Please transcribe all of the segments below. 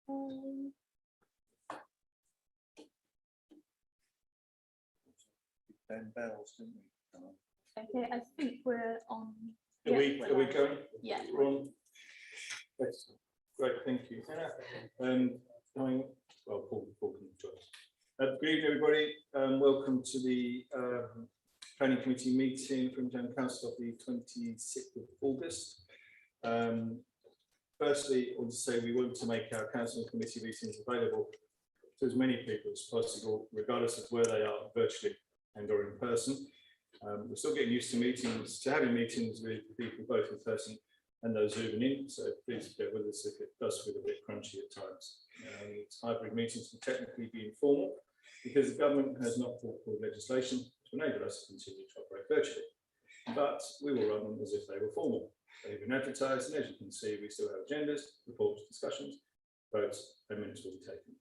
Vales, didn't we? Okay, I think we're on. Are we going? Yeah. We're on. Excellent. Great, thank you. Well, Paul can join us. Good evening, everybody. Welcome to the Planning Committee meeting from Town Council of the 26th of August. Firstly, I want to say we want to make our council and committee meetings available to as many people as possible, regardless of where they are, virtually and or in person. We're still getting used to having meetings with people both in person and those zooming in, so please bear with us if it does feel a bit crunchy at times. Hybrid meetings can technically be informal because the government has not brought forward legislation to enable us to continue to operate virtually, but we will run them as if they were formal. They've been advertised, and as you can see, we still have agendas, reports, discussions, votes, and minutes will be taken.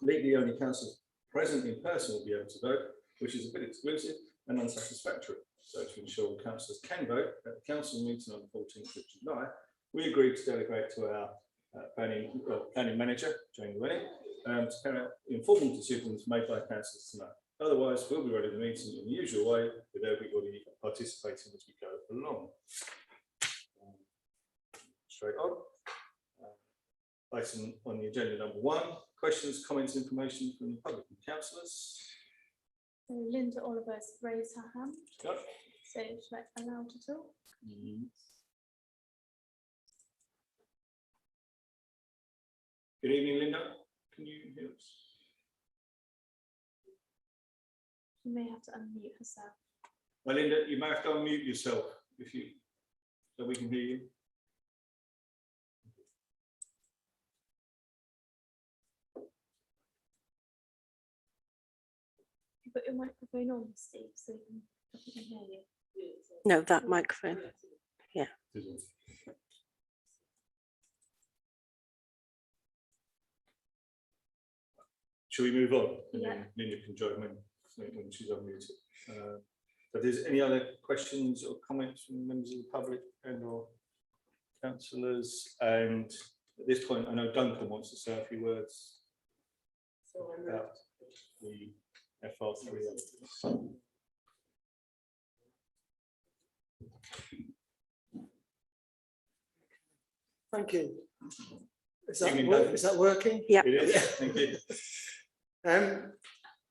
Legally, only councillors present in person will be able to vote, which is a bit exclusive and unsatisfactory. So to ensure councillors can vote at the council meeting on the 14th of July, we agreed to delegate to our planning manager, Jane Llewellyn, to carry out informal decisions made by councillors tonight. Otherwise, we'll be running the meeting in the usual way with everybody participating as we go along. Straight on. Item on the agenda number 1, questions, comments, information from the public and councillors. So Linda Oliver's raised her hand. Yep. So should I allow to talk? Good evening, Linda. Can you hear us? She may have to unmute herself. Well, Linda, you may have to unmute yourself so we can hear you. Put your microphone on, Steve, so we can hear you. No, that microphone. Yeah. Shall we move on? And Yeah. then Linda can join when she's unmuted. If there's any other questions or comments from members of the public and or councillors, and at this point, I know Duncan wants to say a few words about the FR3. Thank you. Is that working? Yeah. It is. Thank you.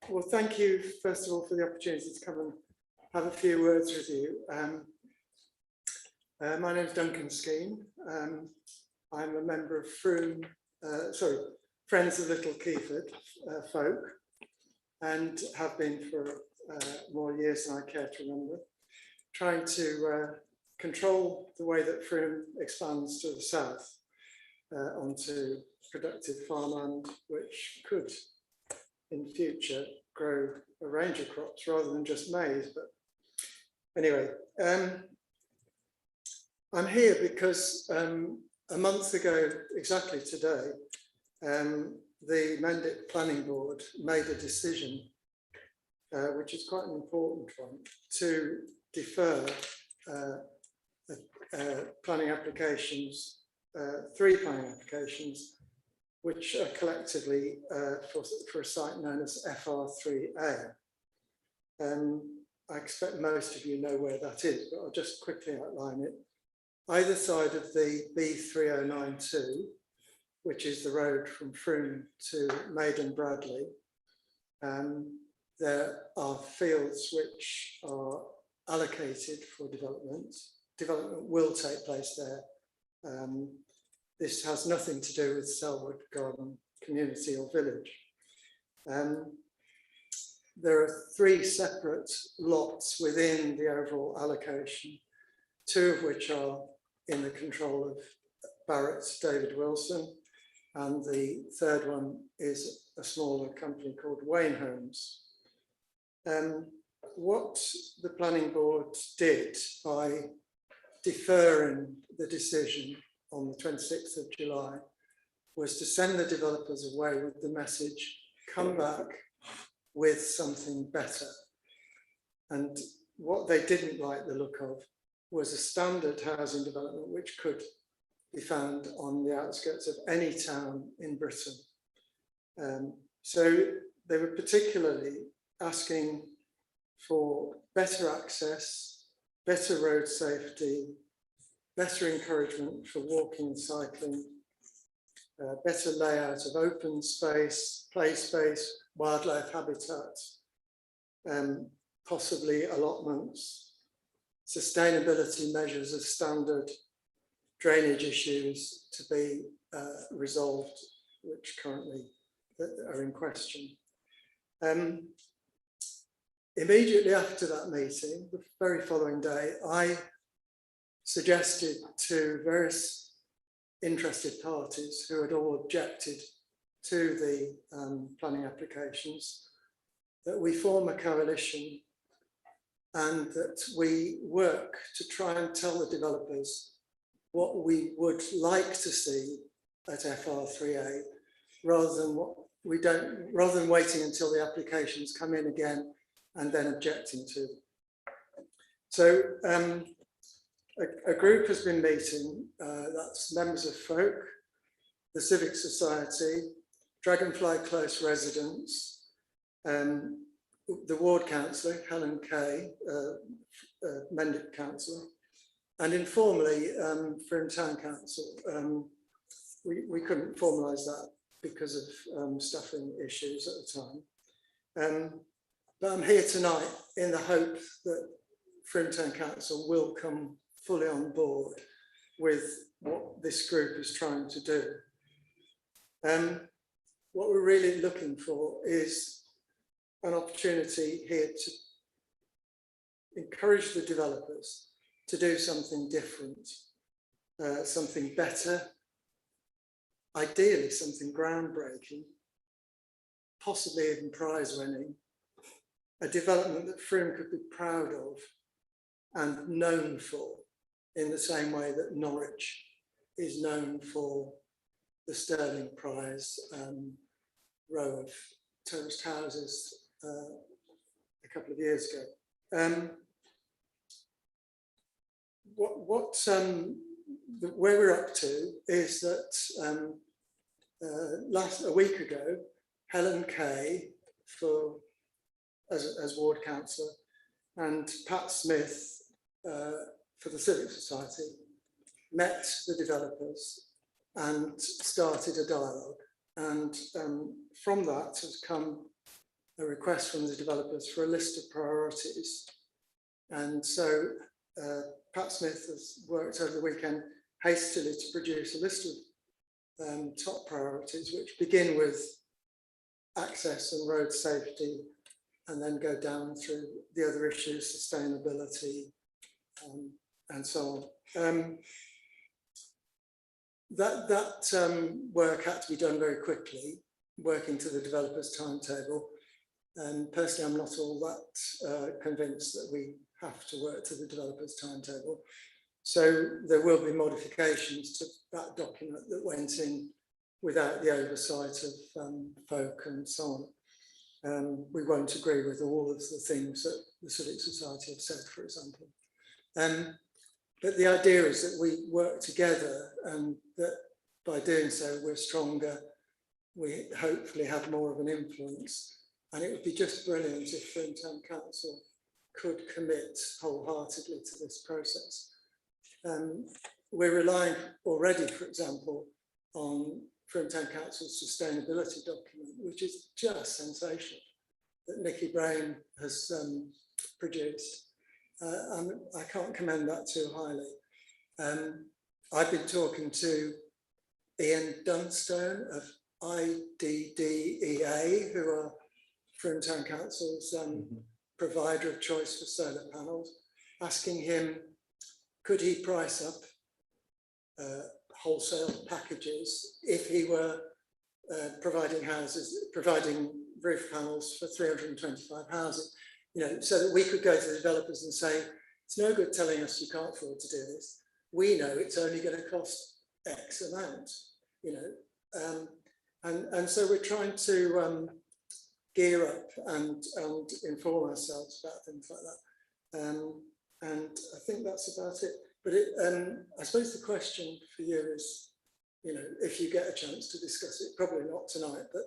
Well, thank you, first of all, for the opportunity to come and have a few words with you. My name is Duncan Skeen. I'm a member of Froome, Friends of Little Keyford folk, and have been for more years than I care to remember, trying to control the way that Froome expands to the south onto productive farmland, which could in future grow a range of crops rather than just maize. But anyway, I'm here because a month ago, exactly today, the Mendic Planning Board made a decision, which is quite an important one, to defer planning applications, 3 planning applications, which are collectively for a site known as FR3A. I expect most of you know where that is, but I'll just quickly outline it. Either side of the B3092, which is the road from Froome to Maiden Bradley, there are fields which are allocated for development. Development will take place there. This has nothing to do with Selwood Garden community or village. There are 3 separate lots within the overall allocation, 2 of which are in the control of Barrett's David Wilson, and the 3rd one is a smaller company called Wayne Homes. What the planning board did by deferring the decision on the 26th of July was to send the developers away with the message, come back with something better. And what they didn't like the look of was a standard housing development which could be found on the outskirts of any town in Britain. So they were particularly asking for better access, better road safety, better encouragement for walking and cycling, better layout of open space, play space, wildlife habitat, possibly allotments, sustainability measures of standard drainage issues to be resolved, which currently are in question. Immediately after that meeting, the very following day, I suggested to various interested parties who had all objected to the planning applications that we form a coalition and that we work to try and tell the developers what we would like to see at FR3A, rather than waiting until the applications come in again and then objecting to them. So a group has been meeting, that's members of Folk, the Civic Society, Dragonfly Close residents, the ward councillor, Helen Kay, Mendip councillor, and informally, Froome Town Council. We couldn't formalise that because of staffing issues at the time. But I'm here tonight in the hope that Froome Town Council will come fully on board with what this group is trying to do. What we're really looking for is an opportunity here to encourage the developers to do something different, something better, ideally something groundbreaking, possibly even prize-winning, a development that Froome could be proud of and known for, in the same way that Norwich is known for the Sterling Prize row of terraced houses a couple of years ago. Where we're up to is that a week ago, Helen Kay, as ward councillor, and Pat Smith for the Civic Society, met the developers and started a dialogue. And from that has come a request from the developers for a list of priorities. And so Pat Smith has worked over the weekend hastily to produce a list of top priorities, which begin with access and road safety, and then go down through the other issues, sustainability, and so on. That work had to be done very quickly, working to the developer's timetable. And personally, I'm not all that convinced that we have to work to the developer's timetable. So there will be modifications to that document that went in without the oversight of Folk and so on. We won't agree with all of the things that the Civic Society have said, for example. But the idea is that we work together and that by doing so, we're stronger. We hopefully have more of an influence. And it would be just brilliant if Froome Town Council could commit wholeheartedly to this process. We're relying already, for example, on Froome Town Council's sustainability document, which is just sensational, that Nikki Brain has produced. I can't commend that too highly. I've been talking to Ian Dunstone of IDDEA, who are Froome Town Council's provider of choice for solar panels, asking him, could he price up wholesale packages if he were providing roof panels for 325 houses, so that we could go to the developers and say, it's no good telling us you can't afford to do this. We know it's only going to cost X amount, and so we're trying to gear up and inform ourselves about things like that. And I think that's about it. But I suppose the question for you is, you know, if you get a chance to discuss it, probably not tonight, but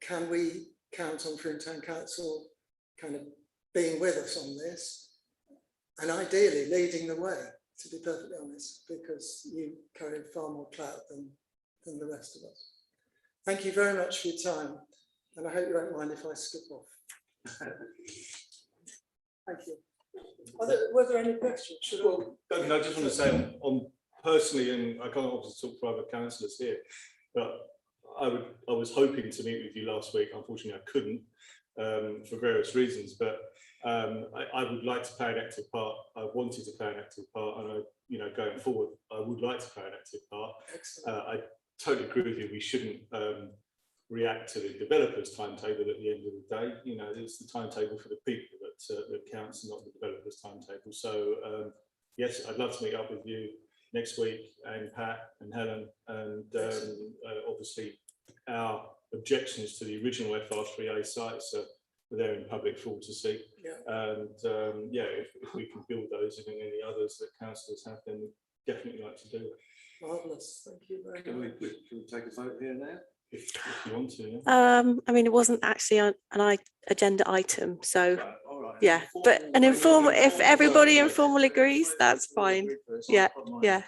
can we count on Froome Town Council kind of being with us on this, and ideally leading the way, to be perfectly honest, because you carry far more clout than the rest of us. Thank you very much for your time, and I hope you won't mind if I skip off. Thank you. Were there any questions? Well, I just want to say on personally, and I can't obviously talk for other councillors here, but I was hoping to meet with you last week. Unfortunately, I couldn't for various reasons, but I would like to play an active part. I wanted to play an active part, and you know, going forward, I would like to play an active part. I totally agree with you. We shouldn't react to the developers' timetable at the end of the day. You know, it's the timetable for the people that counts, not the developers' timetable. So yes, I'd love to meet up with you next week, and Pat and Helen, and obviously our objections to the original FR3A sites are there in public for all to see. And yeah, if we can build those and any others that councillors have, then we'd definitely like to do it. Marvellous, thank you very much. Can we take a vote here now? If you want to, yeah. I mean, it wasn't actually an agenda item, so Right, all right. yeah, but an informal, if everybody informally agrees, that's fine. Yeah, yeah,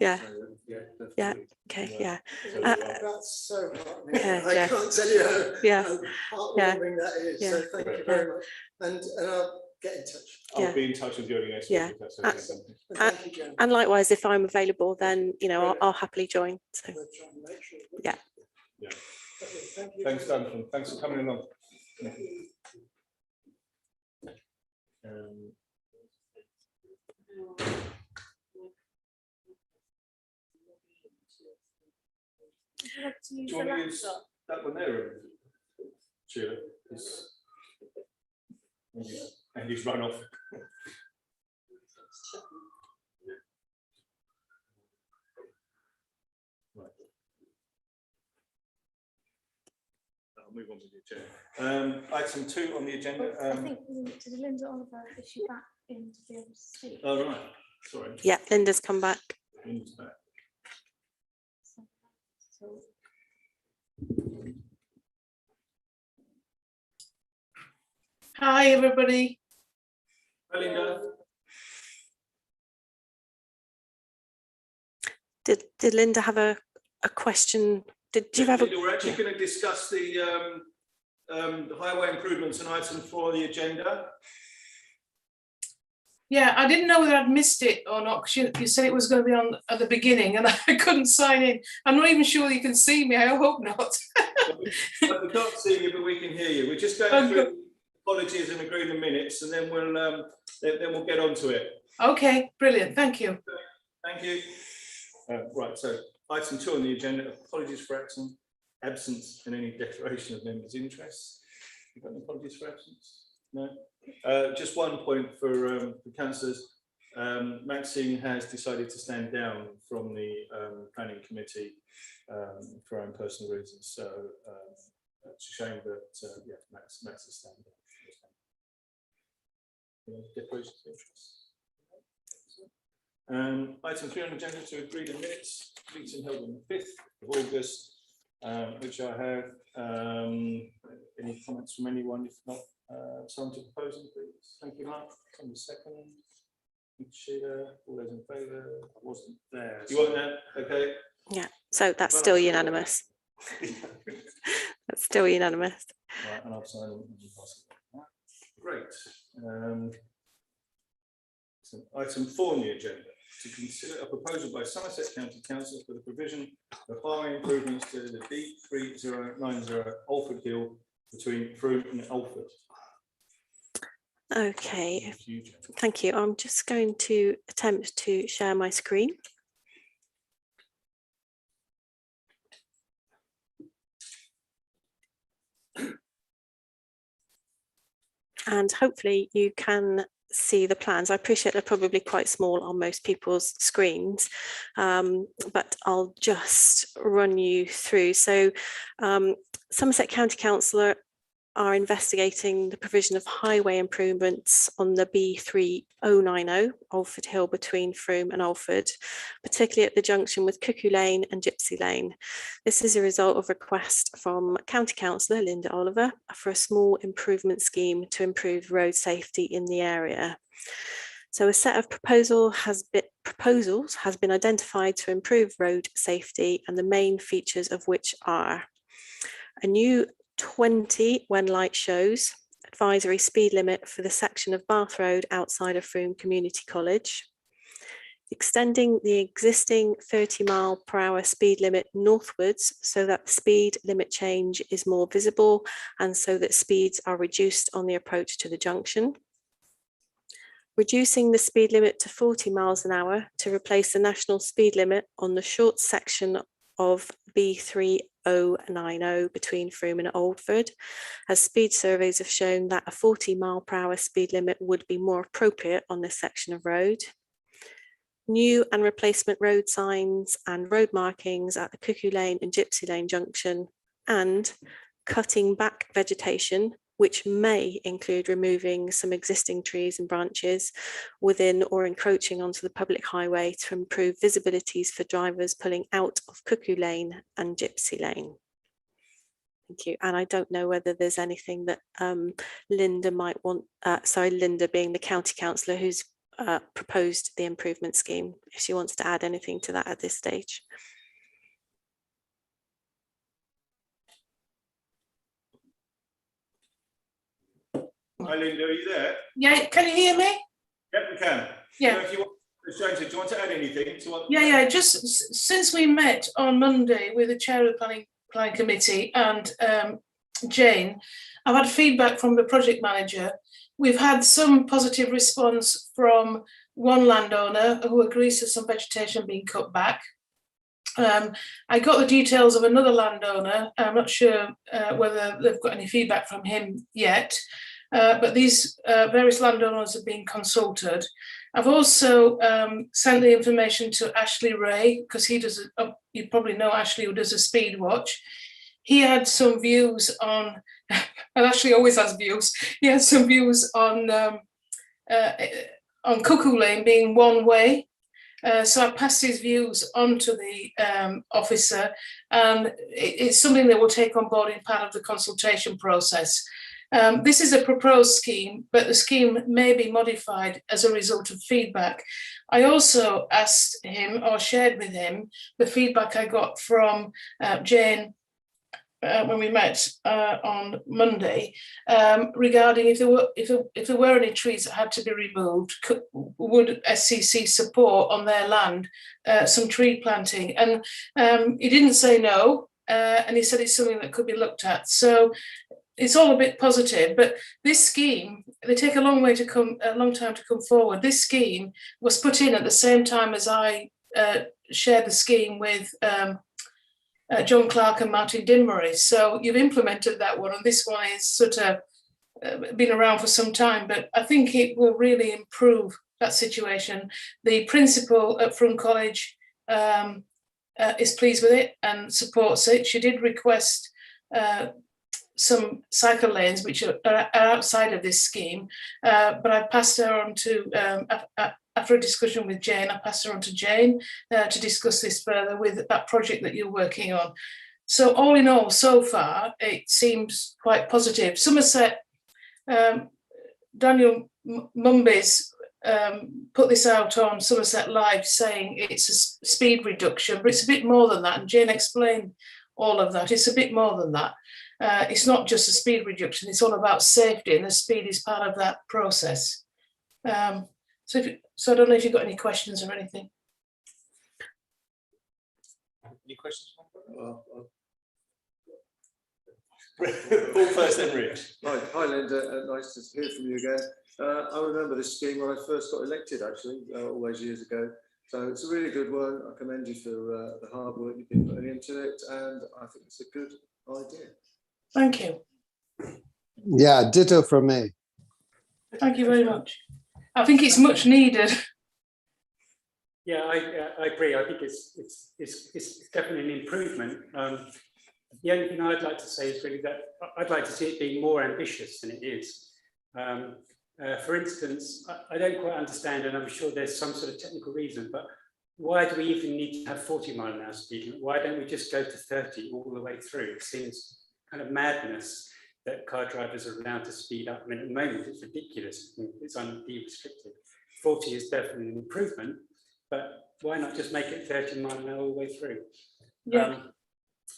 yeah, yeah, okay, yeah. That's so heartening. Yeah, I yeah. can't tell you Yeah. how heartwarming that is. Yeah. So thank you very much. And I'll get in touch. I'll be in touch with you early next week, Yeah. if that's okay. And thank you, Jen. And likewise, if I'm available, then, you know, I'll happily join. So, We'll try and make sure. yeah. Yeah. Okay, thank you. Thanks, Duncan. Thanks for coming along. Would you like to use Do you the want to use laptop? that one there, Sheila? And he's run off. Right. I'll move on to the agenda. Item 2 on the agenda. I think did Linda Oliver issue back in to be able to speak? Oh, right. Sorry. Yeah, Linda's come back. Linda's back. So, Hi, everybody. Hi, Linda. Did Linda have a question? Did you have a? Linda, we're actually going to discuss the highway improvements on item 4 on the agenda. Yeah, I didn't know whether I'd missed it or not, because you said it was going to be on at the beginning and I couldn't sign in. I'm not even sure you can see me. I hope not. We can't see you, but we can hear you. We're just going through apologies and agreeing the minutes, and then we'll get on to it. Okay, brilliant. Thank you. Thank you. Right, so item 2 on the agenda, apologies for absence and any declaration of members' interests. You got any apologies for absence? No. Just one point for the councillors. Maxine has decided to stand down from the planning committee for her own personal reasons. So it's a shame that yeah, Max is standing down. Declarations of interest. Item 3 on the agenda to agree the minutes, meeting held on the 5th of August, which I have. Any comments from anyone? If not, someone to propose them, please. Thank you, Mark. On the second. Sheila, all those in favour? I wasn't there. You weren't there? Okay. Yeah, so that's still unanimous. That's still unanimous. Right, and I'll sign them. Great. So item 4 on the agenda, to consider a proposal by Somerset County Council for the provision of highway improvements to the D3090 Alford Hill between Froome and Alford. Okay, thank you. I'm just going to attempt to share my screen. And hopefully you can see the plans. I appreciate they're probably quite small on most people's screens, but I'll just run you through. So Somerset County Council are investigating the provision of highway improvements on the B3090 Alford Hill between Froome and Alford, particularly at the junction with Cuckoo Lane and Gypsy Lane. This is a result of request from County Councillor Linda Oliver for a small improvement scheme to improve road safety in the area. So a set of proposals has been identified to improve road safety, and the main features of which are a new 20 when light shows, advisory speed limit for the section of Bath Road outside of Froome Community College, extending the existing 30-mile-per-hour speed limit northwards so that the speed limit change is more visible and so that speeds are reduced on the approach to the junction. Reducing the speed limit to 40 miles an hour to replace the national speed limit on the short section of B3090 between Froome and Alford, as speed surveys have shown that a 40-mile-per-hour speed limit would be more appropriate on this section of road. New and replacement road signs and road markings at the Cuckoo Lane and Gypsy Lane junction, and cutting back vegetation, which may include removing some existing trees and branches within or encroaching onto the public highway to improve visibilities for drivers pulling out of Cuckoo Lane and Gypsy Lane. Thank you. And I don't know whether there's anything that Linda might want, Linda being the county councillor who's proposed the improvement scheme, if she wants to add anything to that at this stage. Hi Linda, are you there? Yeah, can you hear me? Yep, we can. Yeah. So if you want, James, do you want to add anything to what? Yeah, just since we met on Monday with the chair of the planning committee and Jane, I've had feedback from the project manager. We've had some positive response from one landowner who agrees to some vegetation being cut back. I got the details of another landowner. I'm not sure whether they've got any feedback from him yet, but these various landowners have been consulted. I've also sent the information to Ashley Ray, because he does, you probably know Ashley, who does a speed watch. He had some views on, and Ashley always has views, he had some views on Cuckoo Lane being one way. So I passed his views on to the officer, and it's something that we'll take on board in part of the consultation process. This is a proposed scheme, but the scheme may be modified as a result of feedback. I also asked him, or shared with him, the feedback I got from Jane when we met on Monday, regarding if there were any trees that had to be removed, would SCC support on their land some tree planting? And he didn't say no, and he said it's something that could be looked at. So it's all a bit positive, but this scheme, they take a long time to come forward. This scheme was put in at the same time as I shared the scheme with John Clark and Martin Dinmurray. So you've implemented that one, and this one is sort of been around for some time, but I think it will really improve that situation. The principal at Froome College is pleased with it and supports it. She did request some cycle lanes which are outside of this scheme, but I passed her on to, after a discussion with Jane, I passed her on to Jane to discuss this further with that project that you're working on. So all in all, so far, it seems quite positive. Somerset, Daniel Mumby's put this out on Somerset Live saying it's a speed reduction, but it's a bit more than that, and Jane explained all of that. It's a bit more than that. It's not just a speed reduction, it's all about safety, and the speed is part of that process. So I don't know if you've got any questions or anything. Any questions? Paul first, then Rich. Right, hi Linda, nice to hear from you again. I remember this scheme when I first got elected, actually, all those years ago. So it's a really good one. I commend you for the hard work you've been putting into it, and I think it's a good idea. Thank you. Yeah, ditto from me. Thank you very much. I think it's much needed. Yeah, I agree. I think it's definitely an improvement. The only thing I'd like to say is really that I'd like to see it being more ambitious than it is. For instance, I don't quite understand, and I'm sure there's some sort of technical reason, but why do we even need to have 40-mile-an-hour speed limit? Why don't we just go to 30 all the way through? It seems kind of madness that car drivers are allowed to speed up. I mean, at the moment, it's ridiculous. I mean, it's unrestricted. 40 is definitely an improvement, but why not just make it 30 miles an hour all the way through? Yeah.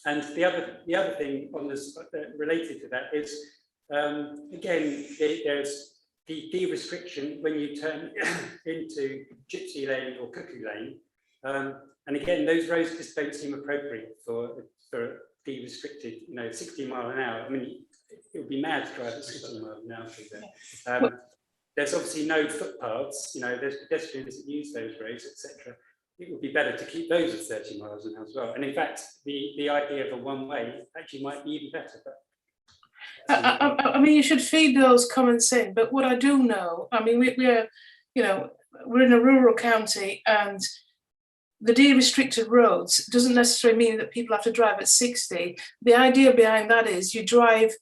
And the other thing on this related to that is, again, there's the de-restriction when you turn into Gypsy Lane or Cuckoo Lane. And again, those roads just don't seem appropriate for de-restricted, 60 mile an hour. I mean, it would be mad to drive at 60 miles an hour through there. There's obviously no footpaths, there's pedestrians that use those roads, etc. It would be better to keep those at 30 miles an hour as well. And in fact, the idea of a one-way actually might be even better. But I mean, you should feed those comments in. But what I do know, I mean, we're in a rural county, and the de-restricted roads doesn't necessarily mean that people have to drive at 60. The idea behind that is you drive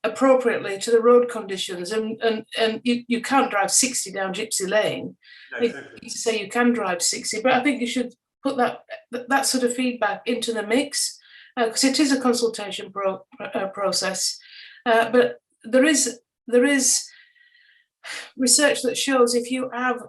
appropriately to the road conditions, and you can't drive 60 down Gypsy Lane. No, exactly. To say you can drive 60, but I think you should put that sort of feedback into the mix, because it is a consultation process. But there is research that shows if you have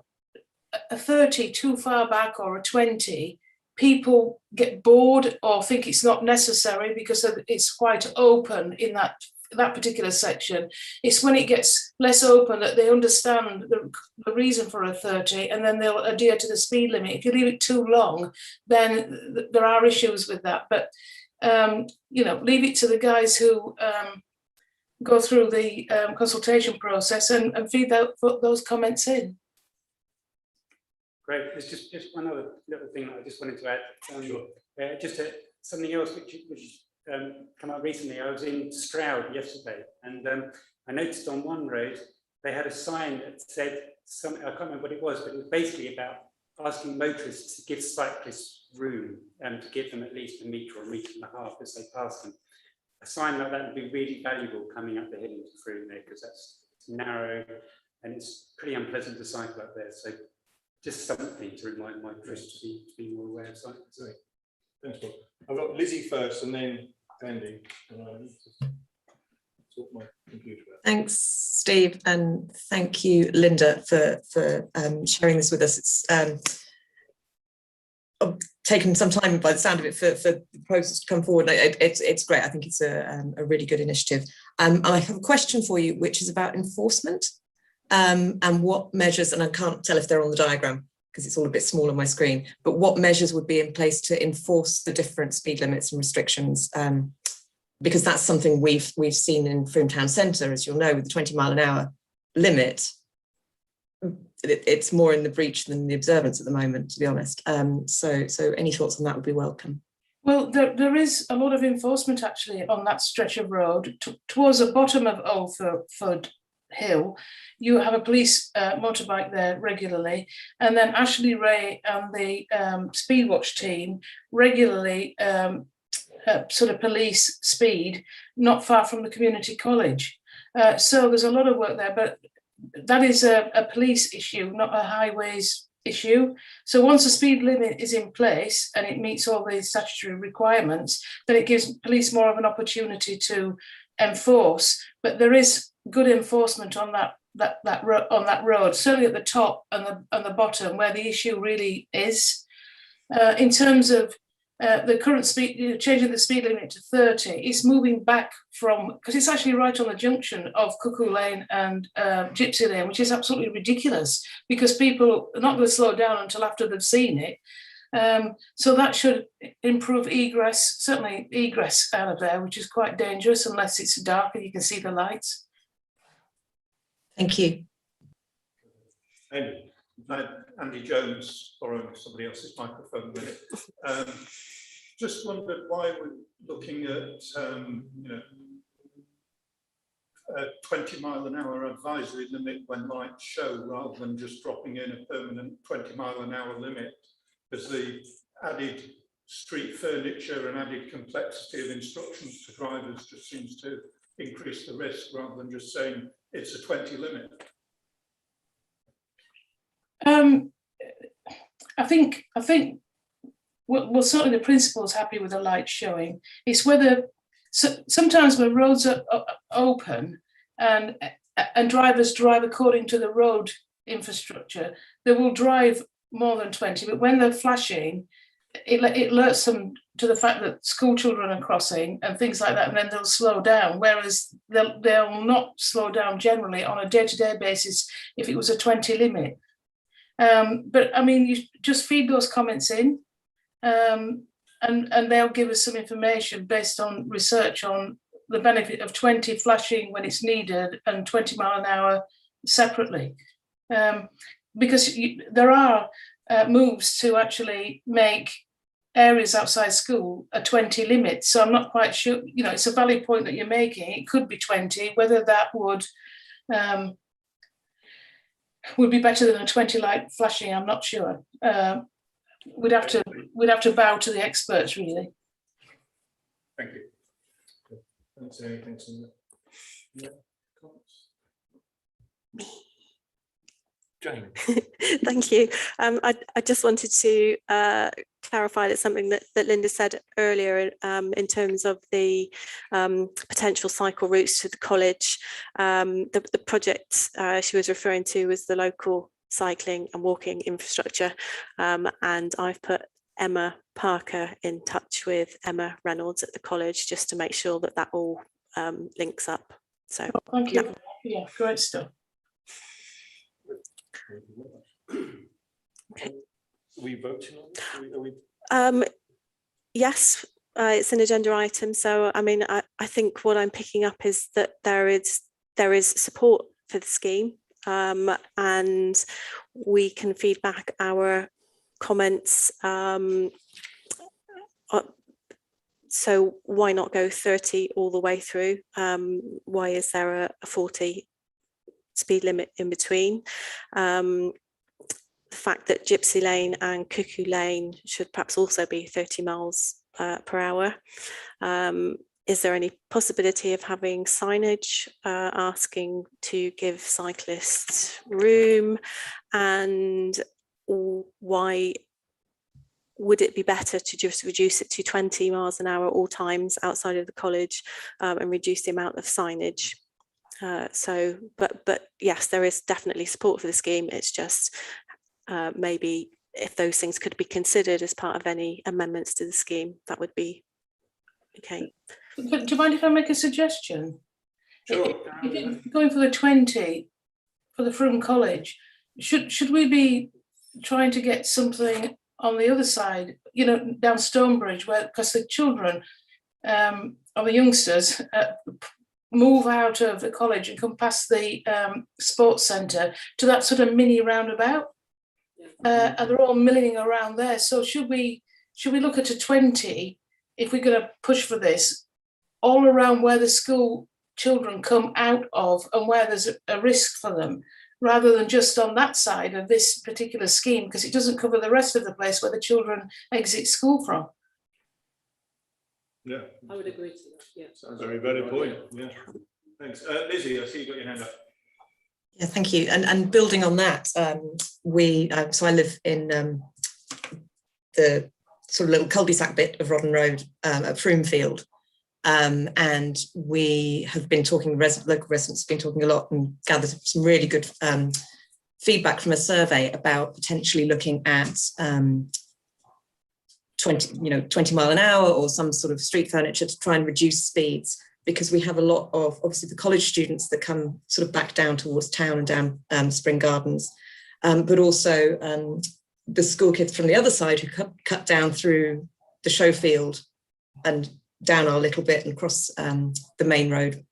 a 30 too far back or a 20, people get bored or think it's not necessary because it's quite open in that particular section. It's when it gets less open that they understand the reason for a 30, and then they'll adhere to the speed limit. If you leave it too long, then there are issues with that. But leave it to the guys who go through the consultation process and feed those comments in. Great. There's just one other little thing that I just wanted to add. Sure. Something else which come up recently. I was in Stroud yesterday, and I noticed on one road they had a sign that said something. I can't remember what it was, but it was basically about asking motorists to give cyclists room and to give them at least a metre or a metre and a half as they pass them. A sign like that would be really valuable coming up the hill into Froome there, because it's narrow and it's pretty unpleasant to cycle up there. So just something to remind motorists to be more aware of cycling. Sorry. Thanks, Bob. I've got Lizzie first and then Andy. And I need to sort my computer out. Thanks, Steve, and thank you, Linda, for sharing this with us. It's taken some time, by the sound of it, for the process to come forward. It's great. I think it's a really good initiative. And I have a question for you, which is about enforcement and what measures, and I can't tell if they're on the diagram because it's all a bit small on my screen, but what measures would be in place to enforce the different speed limits and restrictions? Because that's something we've seen in Froome Town Centre, as you'll know, with the 20 mile an hour limit. It's more in the breach than the observance at the moment, to be honest. So any thoughts on that would be welcome. Well, there is a lot of enforcement actually on that stretch of road towards the bottom of Oldford Hill. You have a police motorbike there regularly, and then Ashley Ray and the Speedwatch team regularly sort of police speed not far from the community college. So there's a lot of work there, but that is a police issue, not a highways issue. So once the speed limit is in place and it meets all the statutory requirements, then it gives police more of an opportunity to enforce. But there is good enforcement on that road, certainly at the top and the bottom, where the issue really is. In terms of the current speed, changing the speed limit to 30, it's moving back from, because it's actually right on the junction of Cuckoo Lane and Gypsy Lane, which is absolutely ridiculous because people are not going to slow down until after they've seen it. So that should improve egress, certainly egress out of there, which is quite dangerous unless it's dark and you can see the lights. Thank you. Andy Jones, borrowing somebody else's microphone a minute. Just wondered why we're looking at a 20 mile an hour advisory limit when lights show, rather than just dropping in a permanent 20 mile an hour limit, because the added street furniture and added complexity of instructions to drivers just seems to increase the risk rather than just saying it's a 20 limit. I think well, certainly the principal's happy with the light showing. It's whether sometimes when roads are open and drivers drive according to the road infrastructure, they will drive more than 20, but when they're flashing, it alerts them to the fact that school children are crossing and things like that, and then they'll slow down, whereas they'll not slow down generally on a day-to-day basis if it was a 20 limit. But I mean, you just feed those comments in, and they'll give us some information based on research on the benefit of 20 flashing when it's needed and 20 mile an hour separately. Because there are moves to actually make areas outside school a 20 limit. So I'm not quite sure, you know, it's a valid point that you're making. It could be 20, whether that would be better than a 20 light flashing, I'm not sure. We'd have to bow to the experts, really. Thank you. Thanks. Anything to yeah. Jane. Thank you. I just wanted to clarify that something that Linda said earlier in terms of the potential cycle routes to the college. The project she was referring to was the local cycling and walking infrastructure, and I've put Emma Parker in touch with Emma Reynolds at the college just to make sure that that all links up. So thank you. Yeah, great stuff. Okay. Are we voting on this? Yes, it's an agenda item. So I mean, I think what I'm picking up is that there is support for the scheme, and we can feed back our comments. So why not go 30 all the way through? Why is there a 40 speed limit in between? The fact that Gypsy Lane and Cuckoo Lane should perhaps also be 30 miles per hour. Is there any possibility of having signage asking to give cyclists room? And why would it be better to just reduce it to 20 miles an hour all times outside of the college and reduce the amount of signage? But yes, there is definitely support for the scheme. It's just maybe if those things could be considered as part of any amendments to the scheme, that would be okay. Do you mind if I make a suggestion? Sure. If you're going for the 20 for the Froome College, should we be trying to get something on the other side, you know, down Stonebridge, where, because the children or the youngsters move out of the college and come past the sports centre to that sort of mini roundabout, and they're all milling around there. So should we look at a 20 if we're going to push for this, all around where the school children come out of and where there's a risk for them, rather than just on that side of this particular scheme, because it doesn't cover the rest of the place where the children exit school from? Yeah, I would agree to that. Yeah. sounds very valid point. Yeah, thanks. Lizzie, I see you got your hand up. Yeah, thank you. And building on that, so I live in the sort of little cul-de-sac bit of Rodden Road at Froome Field, and we have been talking, local residents have been talking a lot and gathered some really good feedback from a survey about potentially looking at 20 mile an hour or some sort of street furniture to try and reduce speeds, because we have a lot of, obviously, the college students that come sort of back down towards town and down Spring Gardens, but also the school kids from the other side who cut down through the show field and down our little bit and across the main road,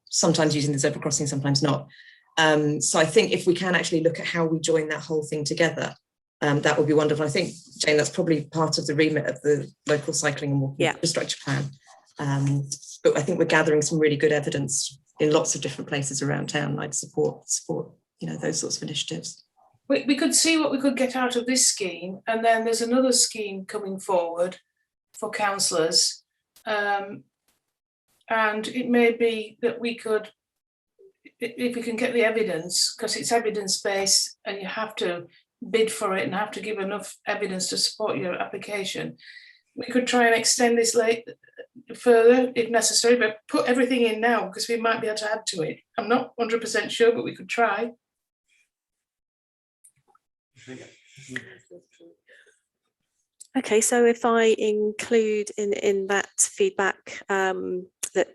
sometimes using the zebra crossing, sometimes not. So I think if we can actually look at how we join that whole thing together, that would be wonderful. I think, Jane, that's probably part of the remit of the local cycling and walking infrastructure plan. But I think we're gathering some really good evidence in lots of different places around town. I'd support those sorts of initiatives. we could see what we could get out of this scheme, and then there's another scheme coming forward for councillors, and it may be that we could, if we can get the evidence, because it's evidence-based and you have to bid for it and have to give enough evidence to support your application, we could try and extend this further if necessary, but put everything in now because we might be able to add to it. I'm not 100% sure, but we could try. Okay, so if I include in that feedback that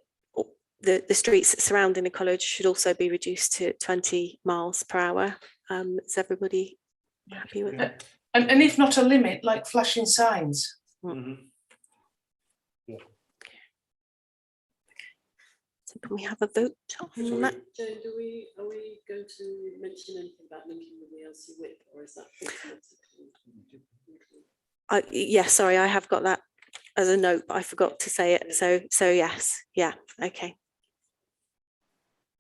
the streets surrounding the college should also be reduced to 20 miles per hour. Is everybody happy with that? And if not a limit, like flashing signs. So can we have a vote on that? Jane, are we going to mention anything about linking with the LC whip, or is that Yes, sorry, I have got that as a note, but I forgot to say it. So yes, yeah, okay.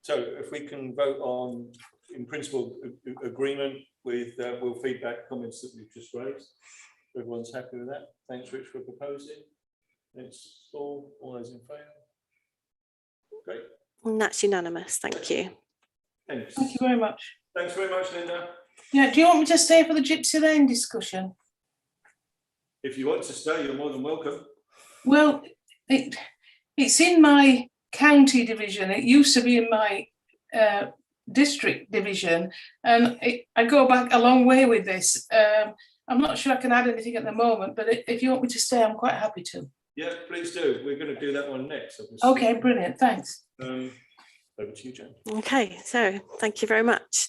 So if we can vote on, in principle, agreement with Will feedback comments that we've just raised. Everyone's happy with that. Thanks, Rich, for proposing. Thanks, all those in favour. Great. And that's unanimous, thank you. Thanks. Thank you very much. Thanks very much, Linda. Yeah, do you want me to stay for the Gypsy Lane discussion? If you want to stay, you're more than welcome. Well, it's in my county division. It used to be in my district division, and I go back a long way with this. I'm not sure I can add anything at the moment, but if you want me to stay, I'm quite happy to. Yeah, please do. We're going to do that one next. Obviously. Okay, brilliant. Thanks. Over to you, Jane. Okay, so thank you very much.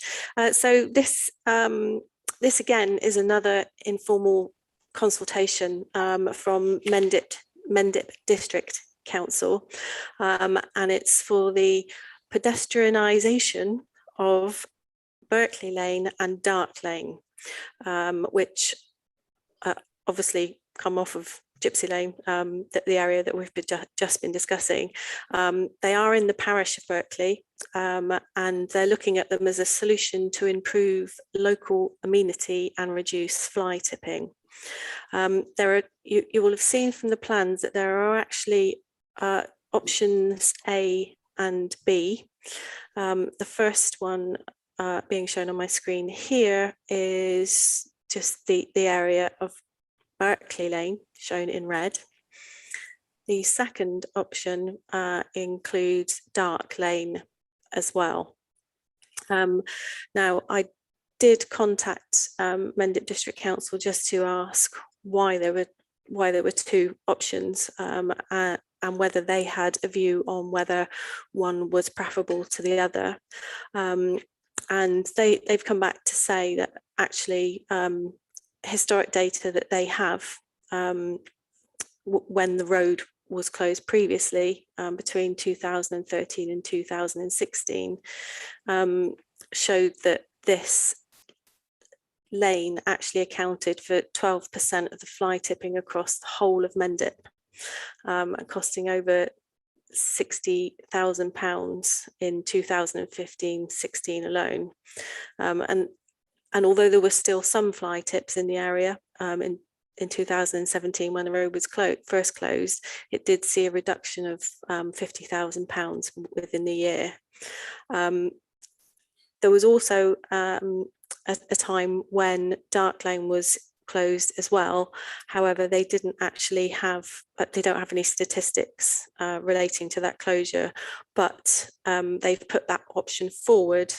So this again is another informal consultation from Mendip District Council, and it's for the pedestrianisation of Berkeley Lane and Dark Lane, which obviously come off of Gypsy Lane, the area that we've just been discussing. They are in the parish of Berkeley, and they're looking at them as a solution to improve local amenity and reduce fly tipping. You will have seen from the plans that there are actually options A and B. The first one being shown on my screen here is just the area of Berkeley Lane, shown in red. The second option includes Dark Lane as well. Now, I did contact Mendip District Council just to ask why there were two options, and whether they had a view on whether one was preferable to the other. And they've come back to say that actually historic data that they have when the road was closed previously between 2013 and 2016 showed that this lane actually accounted for 12% of the fly tipping across the whole of Mendip, costing over £60,000 in 2015-16 alone. And although there were still some fly tips in the area in 2017 when the road was first closed, it did see a reduction of £50,000 within the year. There was also a time when Dark Lane was closed as well. However, they don't have any statistics relating to that closure, but they've put that option forward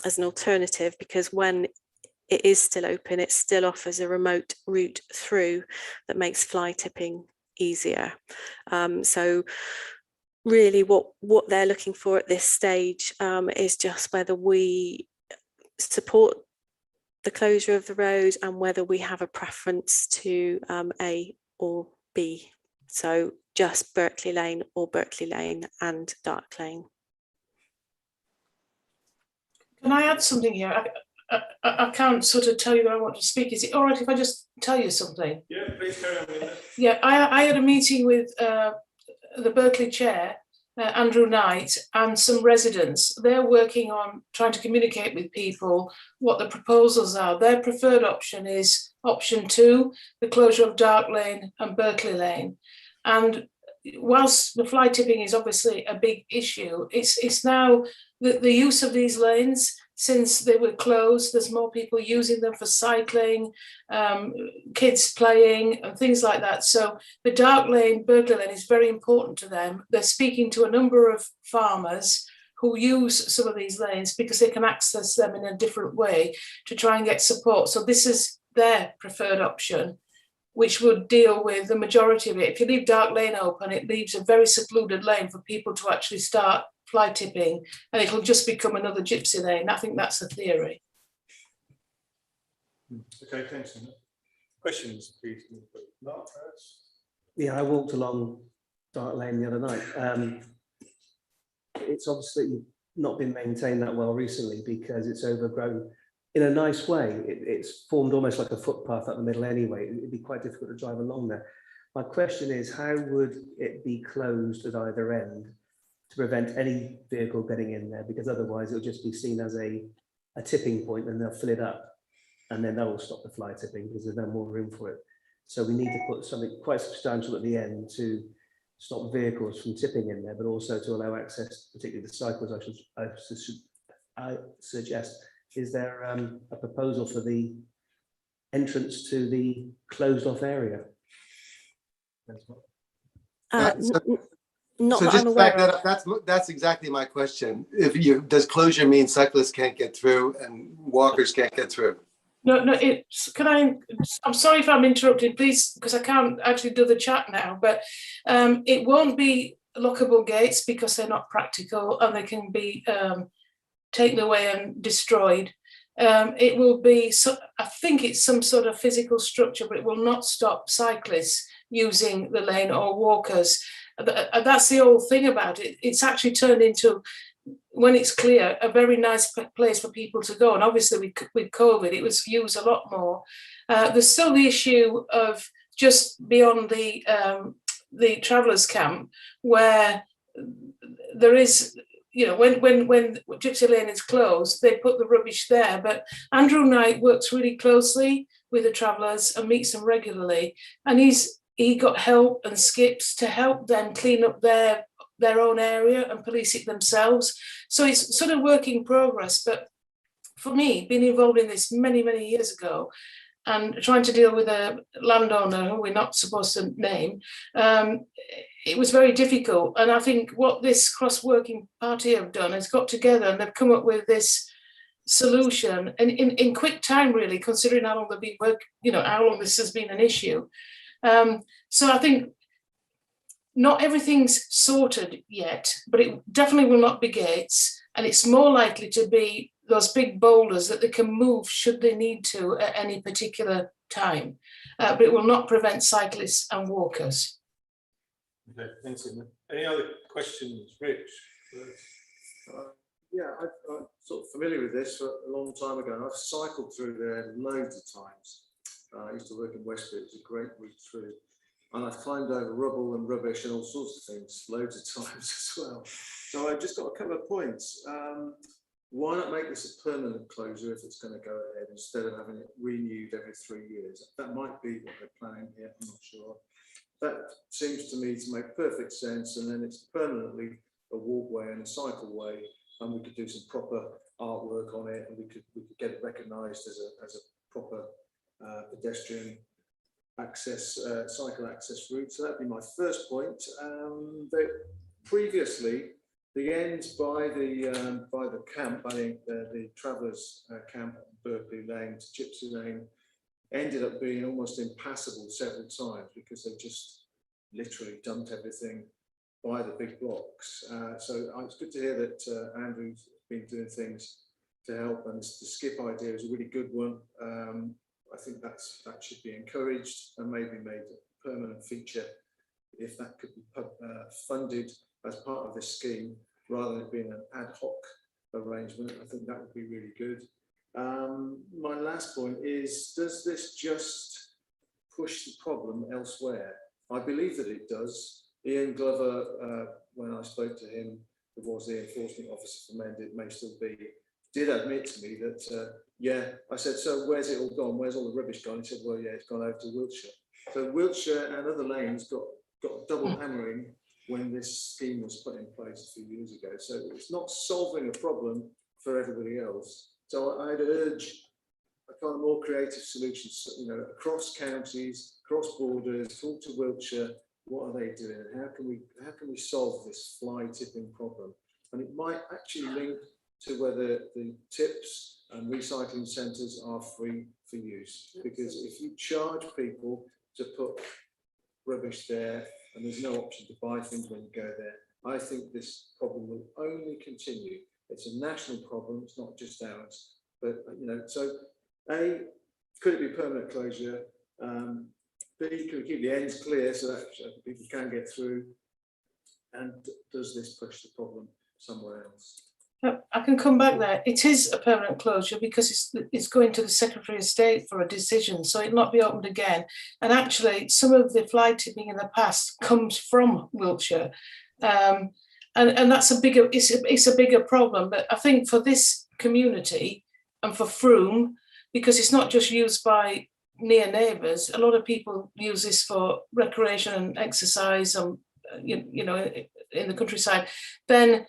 as an alternative, because when it is still open, it still offers a remote route through that makes fly tipping easier. So really what they're looking for at this stage is just whether we support the closure of the road and whether we have a preference to A or B. So just Berkeley Lane or Berkeley Lane and Dark Lane. Can I add something here? I can't sort of tell you that I want to speak. Is it all right if I just tell you something? Yeah, please carry on with that. Yeah, I had a meeting with the Berkeley chair Andrew Knight, and some residents. They're working on trying to communicate with people what the proposals are. Their preferred option is option 2, the closure of Dark Lane and Berkeley Lane. And whilst the fly tipping is obviously a big issue, it's now the use of these lanes, since they were closed, there's more people using them for cycling, kids playing and things like that. So the Dark Lane, Berkeley Lane is very important to them. They're speaking to a number of farmers who use some of these lanes because they can access them in a different way to try and get support. So this is their preferred option, which would deal with the majority of it. If you leave Dark Lane open, it leaves a very secluded lane for people to actually start fly tipping, and it'll just become another gypsy lane. I think that's the theory. Okay, thanks. Anna. Questions, please? Mark first. Yeah, I walked along Dark Lane the other night. It's obviously not been maintained that well recently because it's overgrown in a nice way. It's formed almost like a footpath up the middle anyway. It'd be quite difficult to drive along there. My question is, how would it be closed at either end to prevent any vehicle getting in there? Because otherwise it'll just be seen as a tipping point, and they'll fill it up, and then that will stop the fly tipping because there's no more room for it. So we need to put something quite substantial at the end to stop vehicles from tipping in there, but also to allow access, particularly the cycles. I suggest, is there a proposal for the entrance to the closed off area? Not So that just I'm back aware that of. up, that's exactly my question. Does closure mean cyclists can't get through and walkers can't get through? No, I'm sorry if I'm interrupting, please, because I can't actually do the chat now, but it won't be lockable gates because they're not practical and they can be taken away and destroyed. It will be, I think it's some sort of physical structure, but it will not stop cyclists using the lane or walkers. That's the whole thing about it. It's actually turned into, when it's clear, a very nice place for people to go. And obviously with COVID, it was used a lot more. There's still the issue of just beyond the travellers camp, where there is, you know, when Gypsy Lane is closed, they put the rubbish there. But Andrew Knight works really closely with the travellers and meets them regularly. And he got help and skips to help them clean up their own area and police it themselves. So it's sort of work in progress. But for me, being involved in this many, many years ago and trying to deal with a landowner who we're not supposed to name, it was very difficult. And I think what this cross-working party have done is got together and they've come up with this solution and in quick time, really, considering how long they've been working, you know, how long this has been an issue. So I think not everything's sorted yet, but it definitely will not be gates, and it's more likely to be those big boulders that they can move should they need to at any particular time, but it will not prevent cyclists and walkers. Okay, thanks, Emma. Any other questions, Rich? Yeah, I'm sort of familiar with this for a long time ago, and I've cycled through there loads of times. I used to work in Westbury. It was a great route through, and I've climbed over rubble and rubbish and all sorts of things loads of times as well. So I've just got a couple of points. Why not make this a permanent closure if it's going to go ahead, instead of having it renewed every 3 years? That might be what they're planning here, I'm not sure. That seems to me to make perfect sense, and then it's permanently a walkway and a cycleway, and we could do some proper artwork on it, and we could get it recognised as a proper pedestrian access, cycle access route. So that'd be my first point. Previously, the ends by the camp, I think the travellers camp at Berkeley Lane to Gypsy Lane, ended up being almost impassable several times because they just literally dumped everything by the big blocks. So it's good to hear that Andrew's been doing things to help, and the skip idea is a really good one. I think that should be encouraged and maybe made a permanent feature if that could be funded as part of this scheme rather than being an ad hoc arrangement. I think that would be really good. My last point is, does this just push the problem elsewhere? I believe that it does, Ian Glover, when I spoke to him, who was the enforcement officer for Mend, it may still be, did admit to me that, yeah, I said, so where's it all gone? Where's all the rubbish gone? He said, well, yeah, it's gone over to Wiltshire. So Wiltshire and other lanes got double hammering when this scheme was put in place a few years ago. So it's not solving a problem for everybody else. So I'd urge a kind of more creative solutions, you know, across counties, across borders, talk to Wiltshire. What are they doing? How can we solve this fly tipping problem? And it might actually link to whether the tips and recycling centres are free for use. Because if you charge people to put rubbish there and there's no option to buy things when you go there, I think this problem will only continue. It's a national problem, it's not just ours. But, you know, so A, could it be permanent closure? B, can we keep the ends clear so that people can get through? And does this push the problem somewhere else? I can come back there. It is a permanent closure because it's going to the Secretary of State for a decision, so it'll not be opened again. And actually, some of the fly tipping in the past comes from Wiltshire, and that's a bigger. It's a bigger problem. But I think for this community and for Froome, because it's not just used by near neighbours, a lot of people use this for recreation and exercise, you know, in the countryside. Then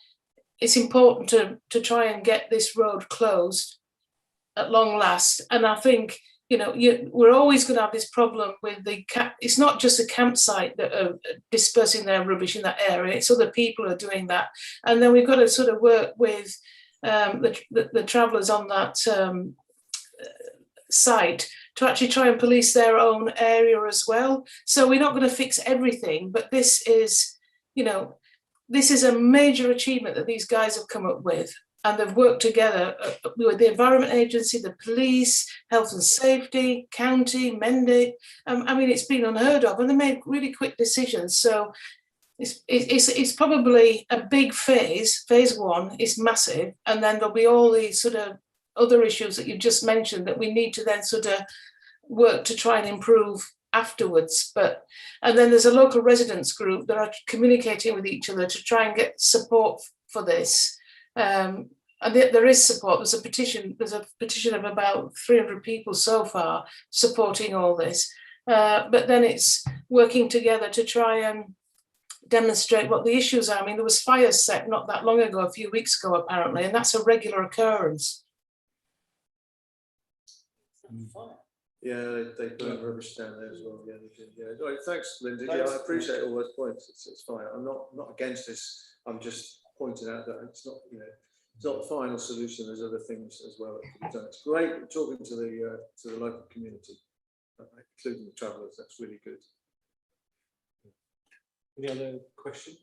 it's important to try and get this road closed at long last. And I think, you know, we're always going to have this problem with it's not just a campsite that are dispersing their rubbish in that area, it's other people who are doing that. And then we've got to sort of work with the travellers on that site to actually try and police their own area as well. So we're not going to fix everything, but this is, you know, this is a major achievement that these guys have come up with, and they've worked together with the Environment Agency, the police, health and safety, county, Mendip. I mean, it's been unheard of, and they made really quick decisions. So it's probably a big phase. Phase one is massive, and then there'll be all these sort of other issues that you've just mentioned that we need to then sort of work to try and improve afterwards. And then there's a local residents group that are communicating with each other to try and get support for this. And there is support. There's a petition of about 300 people so far supporting all this. But then it's working together to try and demonstrate what the issues are. I mean, there was fires set not that long ago, a few weeks ago apparently, and that's a regular occurrence. Yeah, they burn rubbish down there as well. Yeah, they did. Yeah. Right, thanks, Linda. Yeah, I appreciate all those points. It's fine. I'm not against this. I'm just pointing out that it's not, you know, it's not the final solution. There's other things as well that can be done. It's great talking to the local community, including the travellers. That's really good. Any other questions?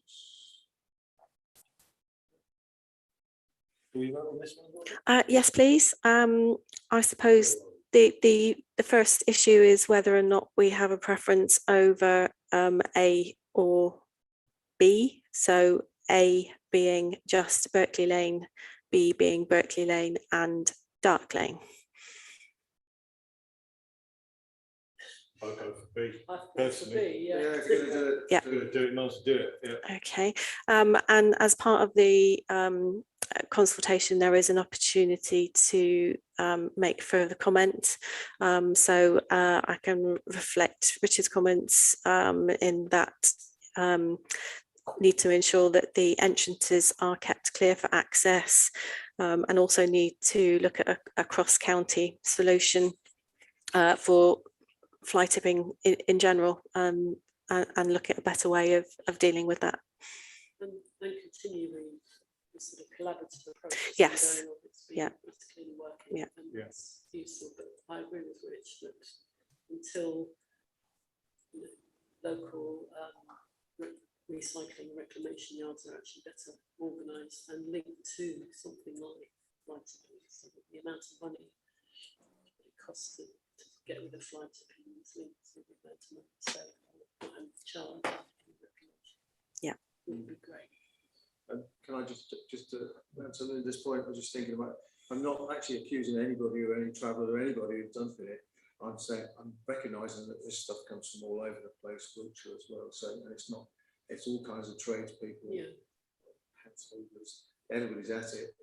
Do we vote on this one? Yes, please. I suppose the first issue is whether or not we have a preference over A or B. So A being just Berkeley Lane, B being Berkeley Lane and Dark Lane. I'll go for B. Personally, Yeah, if you're going to do it, Yeah. Do it, nice to do it. Yeah. Okay, and as part of the consultation, there is an opportunity to make further comments. So I can reflect Richard's comments in that need to ensure that the entrances are kept clear for access, and also need to look at a cross-county solution for fly tipping in general, and look at a better way of dealing with that. and continue the sort of collaborative approach. Yes. Yeah. It's clearly working. Yeah. And it's useful, but I agree with Rich that until local recycling reclamation yards are actually better organised and linked to something like fly tipping, so that the amount of money it costs to get rid of fly tipping is linked to the amount of money saved and charge. Yeah, would be great. can I just to answer this point, I was just thinking about, I'm not actually accusing anybody or any traveller or anybody who's done it. I'm saying I'm recognising that this stuff comes from all over the place, Wiltshire as well. So and it's not it's all kinds of tradespeople, Yeah. householders, everybody's at it.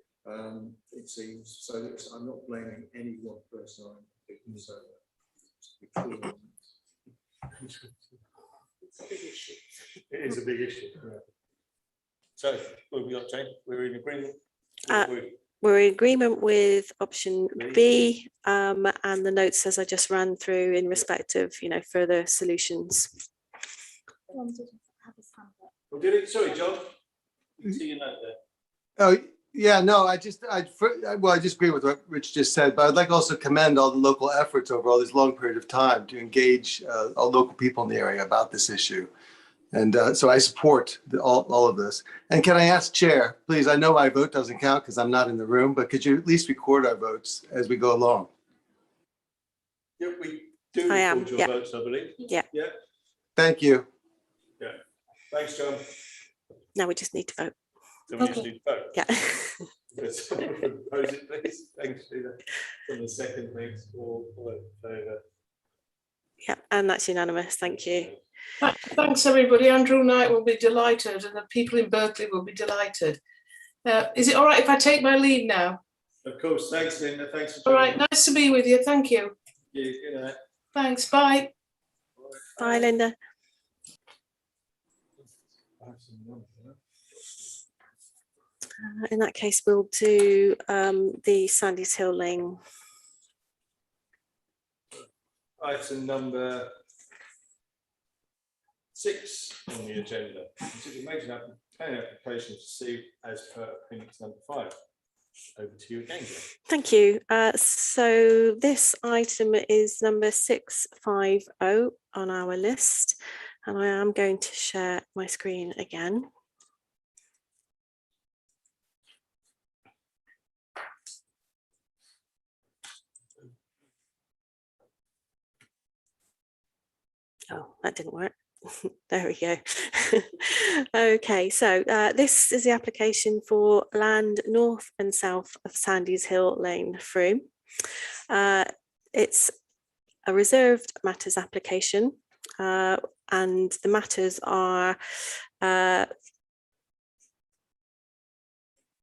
It seems so. I'm not blaming any one person or anything. So just be clear on that. It's a big issue. It is a big issue. Yeah. So, what have we got, Jane? We're in agreement? We're in agreement with option B, and the notes as I just ran through in respect of, you know, further solutions. John didn't have his hand up. Oh, did it? Sorry, John. You see your note there. Oh, yeah, no, I just agree with what Rich just said, but I'd like to also commend all the local efforts over all this long period of time to engage all local people in the area about this issue. And so I support all of this. And can I ask Chair, please, I know my vote doesn't count because I'm not in the room, but could you at least record our votes as we go along? Yeah, we do I am, record your yeah. votes, I believe. Yeah. Yeah. Thank you. Yeah. Thanks, John. Now we just need to vote. So we just need to vote. Yeah. Could someone propose it, please? Thanks, Sheila. From the second, thanks. All in favour. Yeah, and that's unanimous. Thank you. Thanks, everybody. Andrew Knight will be delighted, and the people in Berkeley will be delighted. Is it all right if I take my leave now? Of course. Thanks, Linda. Thanks for All joining. right, nice to be with you. Thank you. Yeah, good night. Thanks. Bye. Bye, Linda. In that case, we'll do the Sandys Hill Lane. Item number 6 on the agenda. Consider making an application to see as per appendix number 5. Over to you again, Glenn. Thank you. So this item is number 650 on our list, and I am going to share my screen again. Oh, that didn't work. There we go. Okay, so this is the application for land north and south of Sandys Hill Lane, Froome. It's a reserved matters application, and the matters are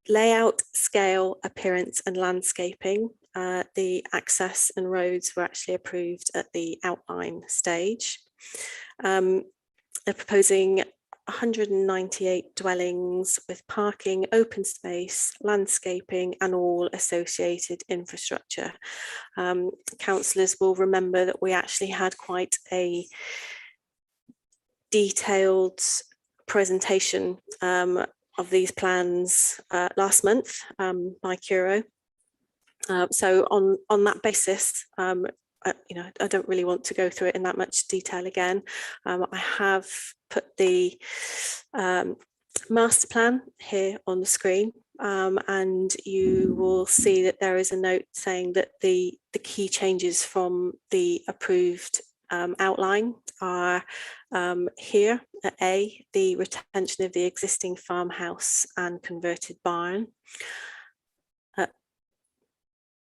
layout, scale, appearance and landscaping. The access and roads were actually approved at the outline stage. They're proposing 198 dwellings with parking, open space, landscaping and all associated infrastructure. Councillors will remember that we actually had quite a detailed presentation of these plans last month by Curo. So on that basis, you know, I don't really want to go through it in that much detail again. I have put the master plan here on the screen, and you will see that there is a note saying that the key changes from the approved outline are here at A, the retention of the existing farmhouse and converted barn.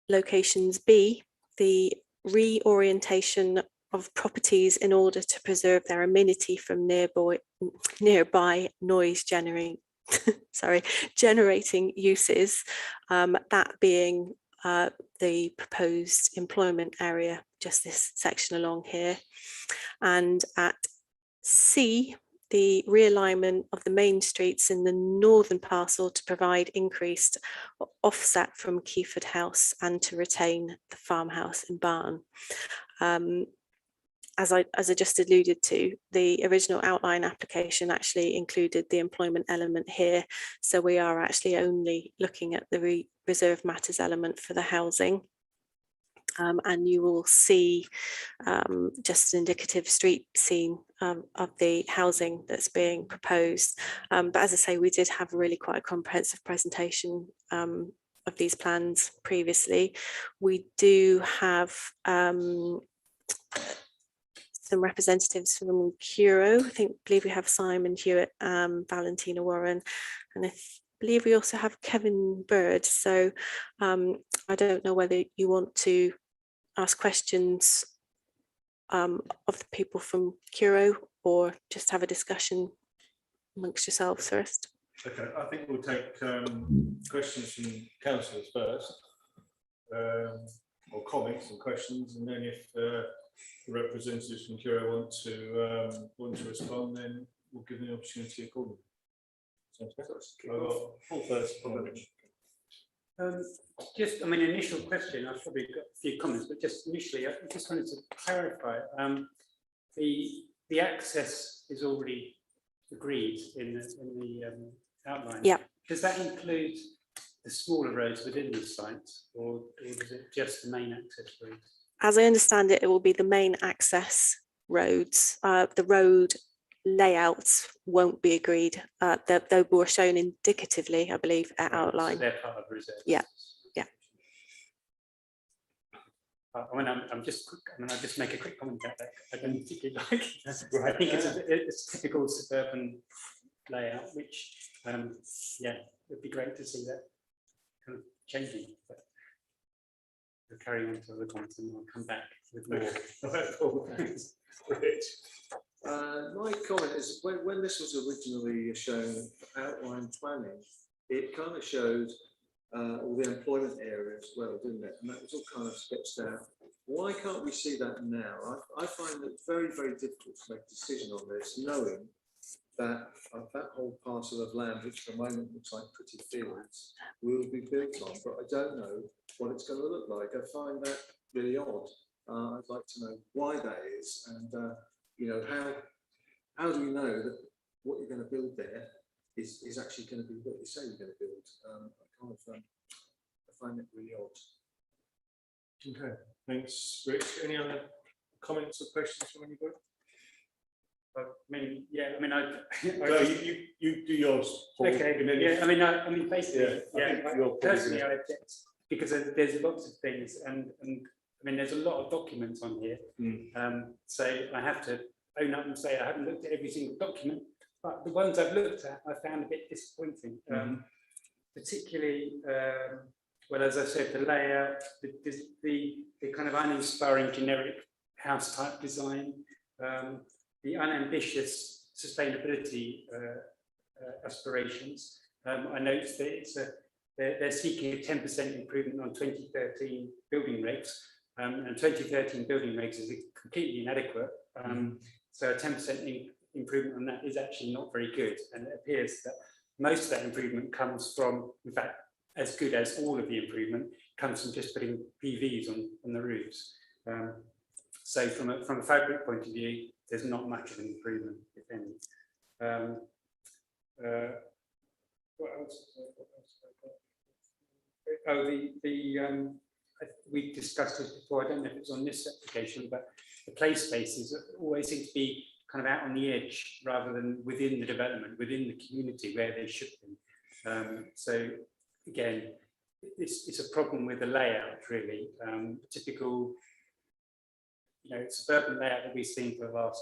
Locations B, the reorientation of properties in order to preserve their amenity from nearby noise generating uses, that being the proposed employment area, just this section along here. And at C, the realignment of the main streets in the northern parcel to provide increased offset from Keyford House and to retain the farmhouse and barn. As I just alluded to, the original outline application actually included the employment element here. So we are actually only looking at the reserve matters element for the housing. And you will see just an indicative street scene of the housing that's being proposed. But as I say, we did have really quite a comprehensive presentation of these plans previously. We do have some representatives from Curo. I believe we have Simon Hewitt, Valentina Warren, and I believe we also have Kevin Bird. So I don't know whether you want to ask questions of the people from Curo or just have a discussion amongst yourselves first. Okay, I think we'll take questions from councillors first, or comments and questions, and then if the representatives from Cura want to respond, then we'll give them the opportunity accordingly. So, I've got Paul first. Just, I mean, initial question, I've probably got a few comments, but just initially, I just wanted to clarify, the access is already agreed in the outline. Yeah. Does that include the smaller roads within the site, or is it just the main access roads? As I understand it, it will be the main access roads. The road layouts won't be agreed. They were shown indicatively, I believe, at outline. So they're part of reserve. Yeah, yeah. I mean, I'll just make a quick comment about that. I don't particularly like it. I think it's a typical suburban layout, which, yeah, it'd be great to see that kind of changing. But we'll carry on to other comments and I'll come back with more. My comment is when this was originally shown outline planning, it kind of showed all the employment area as well, didn't it? And that was all kind of sketched out. Why can't we see that now? I find it very, very difficult to make a decision on this, knowing that that whole parcel of land, which for the moment looks like pretty fields, will be built on, but I don't know what it's going to look like. I find that really odd. I'd like to know why that is, and you know, how do we know that what you're going to build there is actually going to be what you say you're going to build? I find it really odd. Okay, thanks, Rich. Any other comments or questions from anybody? I mean, yeah, I mean, No, you do yours, Paul. Okay, yeah, I mean, basically, yeah, personally, I object because there's lots of things, and I mean, there's a lot of documents on here. So I have to own up and say I haven't looked at every single document, but the ones I've looked at, I found a bit disappointing. Particularly, well, as I said, the layout, the kind of uninspiring generic house type design, the unambitious sustainability aspirations. I noticed that they're seeking a 10% improvement on 2013 building regs, and 2013 building regs is completely inadequate. So a 10% improvement on that is actually not very good, and it appears that most of that improvement comes from, in fact, as good as all of the improvement comes from just putting PVs on the roofs. So from a fabric point of view, there's not much of an improvement, if any. What else? Oh, we discussed this before. I don't know if it's on this application, but the play spaces always seem to be kind of out on the edge rather than within the development, within the community where they should be. So again, it's a problem with the layout, really. Typical, you know, suburban layout that we've seen for the last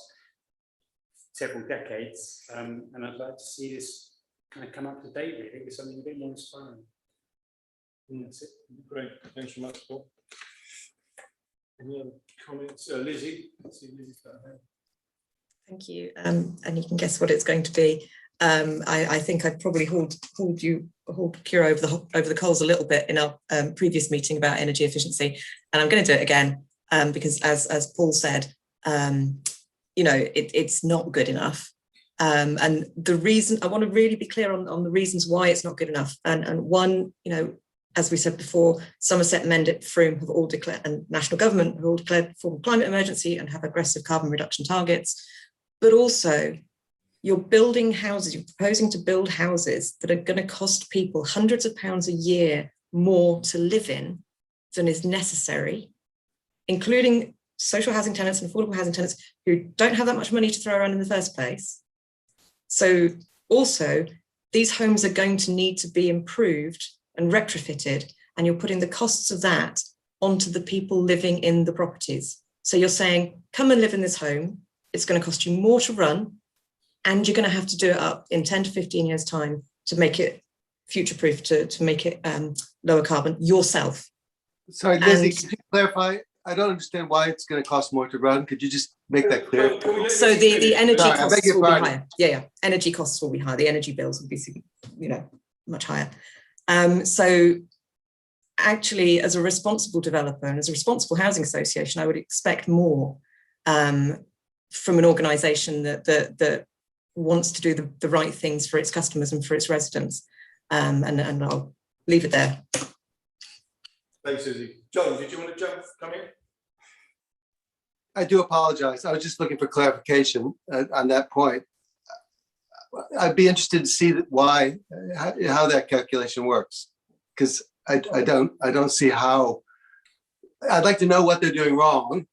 several decades, and I'd like to see this kind of come up to date, really, with something a bit more inspiring. That's it. Great, thanks very much, Paul. Any other comments? Lizzie? Let's see, Lizzie's got her hand. Thank you. And you can guess what it's going to be. I think I've probably hauled Cura over the coals a little bit in our previous meeting about energy efficiency, and I'm going to do it again because, as Paul said, you know, it's not good enough. And the reason I want to really be clear on the reasons why it's not good enough. And one, you know, as we said before, Somerset, Mendip, Froome have all declared, and national government have all declared for climate emergency and have aggressive carbon reduction targets. But also, you're building houses, you're proposing to build houses that are going to cost people hundreds of pounds a year more to live in than is necessary, including social housing tenants and affordable housing tenants who don't have that much money to throw around in the first place. So also, these homes are going to need to be improved and retrofitted, and you're putting the costs of that onto the people living in the properties. So you're saying, come and live in this home, it's going to cost you more to run, and you're going to have to do it up in 10 to 15 years' time to make it future-proof, to make it lower carbon yourself. Sorry, Lizzie, could you clarify? I don't understand why it's going to cost more to run. Could you just make that clear? Can we let So Lizzie the finish? energy Sorry, I beg costs your will be pardon. higher. Yeah, energy costs will be higher. The energy bills will be, much higher. So actually, as a responsible developer and as a responsible housing association, I would expect more from an organisation that wants to do the right things for its customers and for its residents. And I'll leave it there. Thanks, Susie. John, did you want to come in? I do apologize. I was just looking for clarification on that point. I'd be interested to see why, how that calculation works, because I don't see how. I'd like to know what they're doing wrong.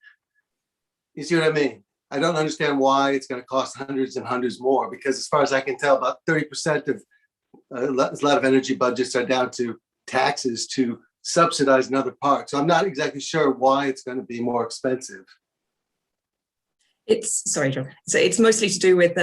You see what I mean? I don't understand why it's going to cost hundreds and hundreds more, because as far as I can tell, about 30% of a lot of energy budgets are down to taxes to subsidize another part. So I'm not exactly sure why it's going to be more expensive. Sorry, John. So it's mostly to do with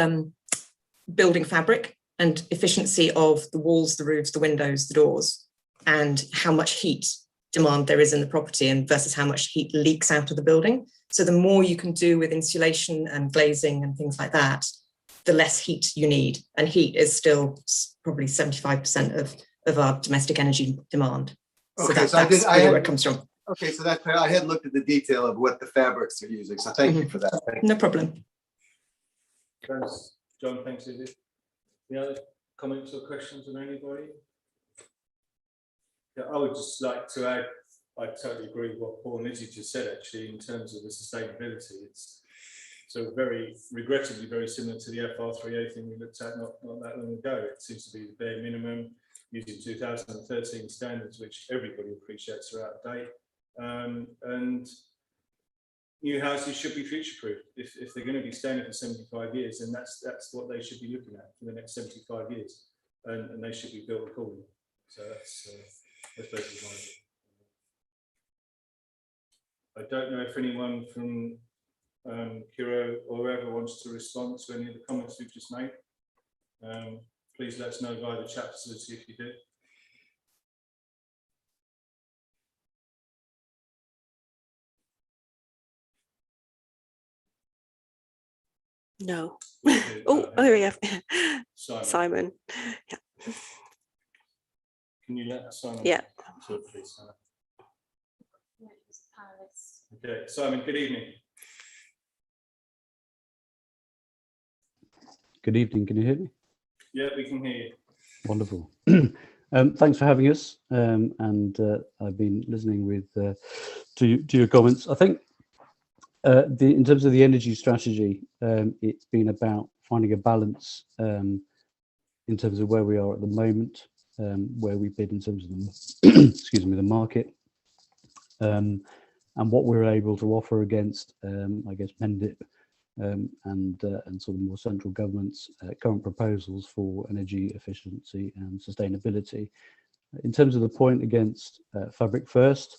building fabric and efficiency of the walls, the roofs, the windows, the doors, and how much heat demand there is in the property and versus how much heat leaks out of the building. So the more you can do with insulation and glazing and things like that, the less heat you need. And heat is still probably 75% of our domestic energy demand. So Okay, that's where it comes from. Okay, so that's fair. I had looked at the detail of what the fabrics are using, so thank you for that. Thank you. No problem. Thanks, John. Thanks, Susie. Any other comments or questions from anybody? Yeah, I would just like to add, I totally agree with what Paul and Lizzie just said, actually, in terms of the sustainability. It's so regrettably very similar to the FR3A thing we looked at not that long ago. It seems to be the bare minimum using 2013 standards, which everybody appreciates are out of date. And new houses should be future-proof. If they're going to be standing for 75 years, then that's what they should be looking at for the next 75 years, and they should be built accordingly. So that's basically my opinion. I don't know if anyone from Kiro or whoever wants to respond to any of the comments we've just made. Please let us know via the chat facility if you do. No. Oh, here we go. Simon. Yeah. Can you let Simon? Yeah. Sure, please, Simon. Yeah, it was Paris. Okay, Simon, good evening. Good evening, can you hear me? Yeah, we can hear you. Wonderful. Thanks for having us, and I've been listening with to your comments. I think in terms of the energy strategy, it's been about finding a balance in terms of where we are at the moment, where we bid in terms of the excuse me, the market, and what we're able to offer against, I guess, Mendip and sort of more central government's current proposals for energy efficiency and sustainability. In terms of the point against Fabric First,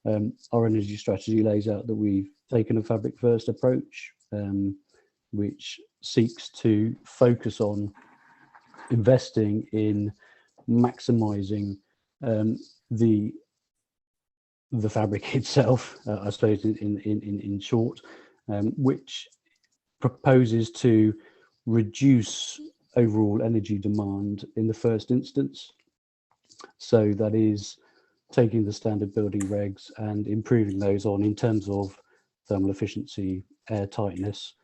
our energy strategy lays out that we've taken a Fabric First approach, which seeks to focus on investing in maximising the fabric itself, I suppose, in short, which proposes to reduce overall energy demand in the first instance. So that is taking the standard building regs and improving those on in terms of thermal efficiency, air tightness,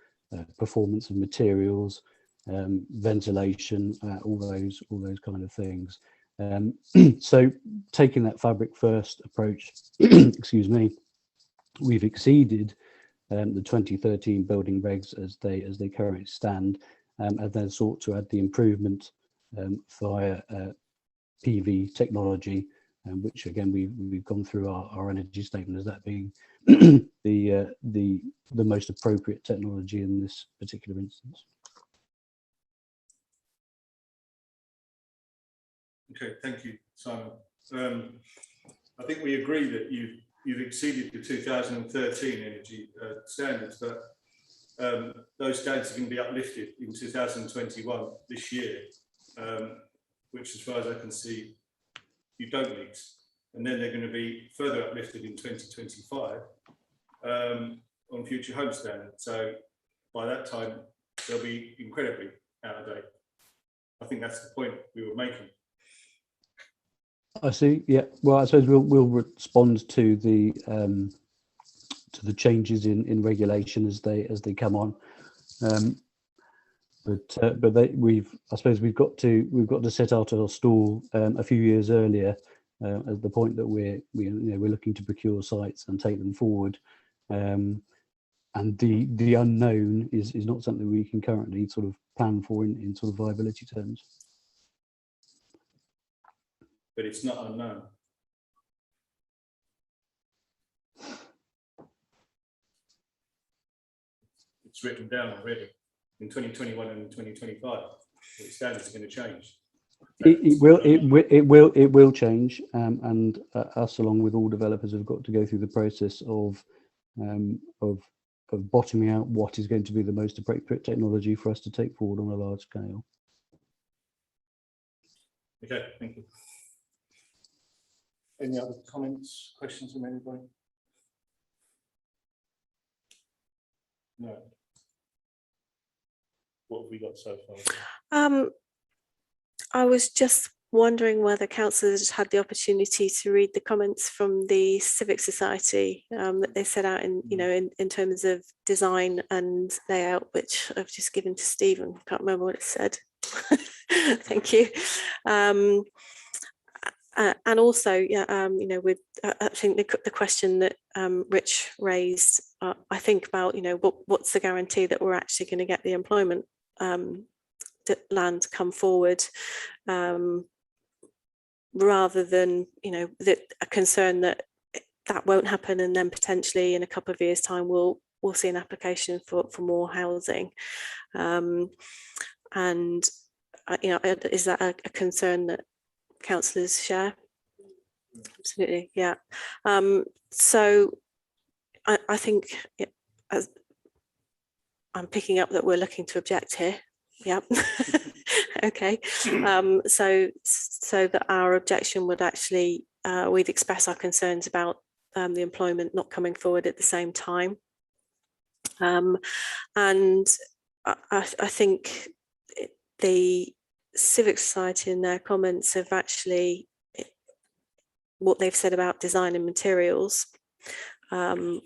performance of materials, ventilation, all those kind of things. So taking that Fabric First approach, excuse me, we've exceeded the 2013 building regs as they currently stand, and then sought to add the improvement via PV technology, which again we've gone through our energy statement as that being the most appropriate technology in this particular instance. Okay, thank you, Simon. I think we agree that you've exceeded the 2013 energy standards, but those standards are going to be uplifted in 2021 this year, which, as far as I can see, you don't meet, and then they're going to be further uplifted in 2025. on future home standard. So by that time, they'll be incredibly out of date. I think that's the point we were making. I see. Yeah. Well, I suppose we'll respond to the changes in regulation as they come on. But I suppose we've got to set out our stall a few years earlier at the point that we're looking to procure sites and take them forward. And the unknown is not something we can currently sort of plan for in sort of viability terms. But it's not unknown. It's written down already in 2021 and 2025. The standards are going to change. It will change, and us, along with all developers, have got to go through the process of bottoming out what is going to be the most appropriate technology for us to take forward on a large scale. Okay, thank you. Any other comments, questions from anybody? No. What have we got so far? I was just wondering whether councillors had the opportunity to read the comments from the Civic Society that they set out in terms of design and layout, which I've just given to Stephen. I can't remember what it said. Thank you. And also, with I think the question that Rich raised, I think about what's the guarantee that we're actually going to get the employment land come forward, rather than a concern that won't happen, and then potentially in a couple of years' time we'll see an application for more housing, and is that a concern that councillors share? Absolutely, yeah. So I think as I'm picking up that we're looking to object here. Yeah. Okay. So that our objection would actually we'd express our concerns about the employment not coming forward at the same time, and I think the Civic Society in their comments have actually what they've said about design and materials,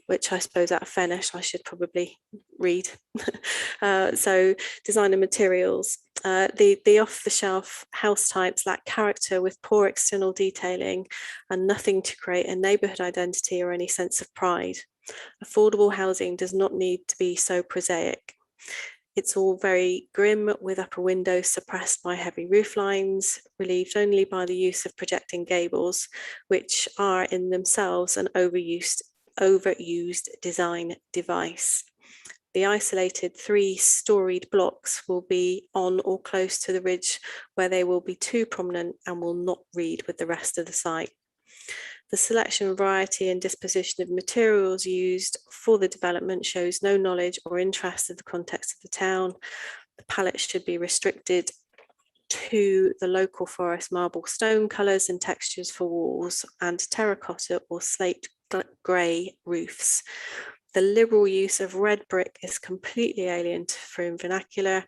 which I suppose out of fairness I should probably read. So design and materials, the off-the-shelf house types lack character with poor external detailing and nothing to create a neighbourhood identity or any sense of pride. Affordable housing does not need to be so prosaic. It's all very grim, with upper windows suppressed by heavy roof lines, relieved only by the use of projecting gables, which are in themselves an overused design device. The isolated 3-storied blocks will be on or close to the ridge, where they will be too prominent and will not read with the rest of the site. The selection, variety and disposition of materials used for the development shows no knowledge or interest of the context of the town. The palette should be restricted to the local forest marble stone colours and textures for walls and terracotta or slate grey roofs. The liberal use of red brick is completely alien to Froome vernacular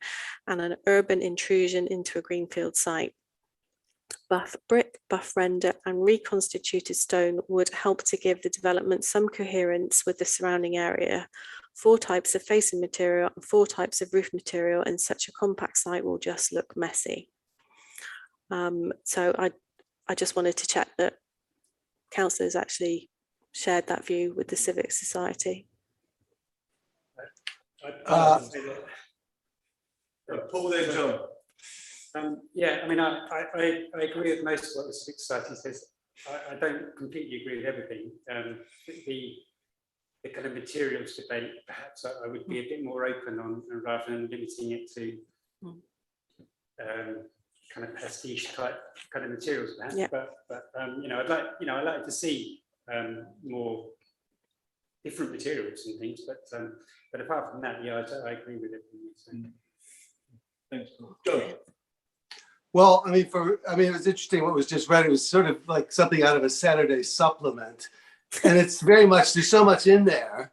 and an urban intrusion into a greenfield site. Buff brick, buff render and reconstituted stone would help to give the development some coherence with the surrounding area. 4 types of facing material and 4 types of roof material in such a compact site will just look messy. So I just wanted to check that councillors actually shared that view with the Civic Society. Paul, then John. Yeah, I mean, I agree with most of what the Civic Society says. I don't completely agree with everything. The kind of materials debate, perhaps I would be a bit more open on, rather than limiting it to kind of pastiche type kind of materials, perhaps. Yeah. But I'd like to see more different materials and things. But apart from that, yeah, I agree with everything. Thanks, John. Well, it was interesting what was just read. It was sort of like something out of a Saturday supplement. And it's very much, there's so much in there.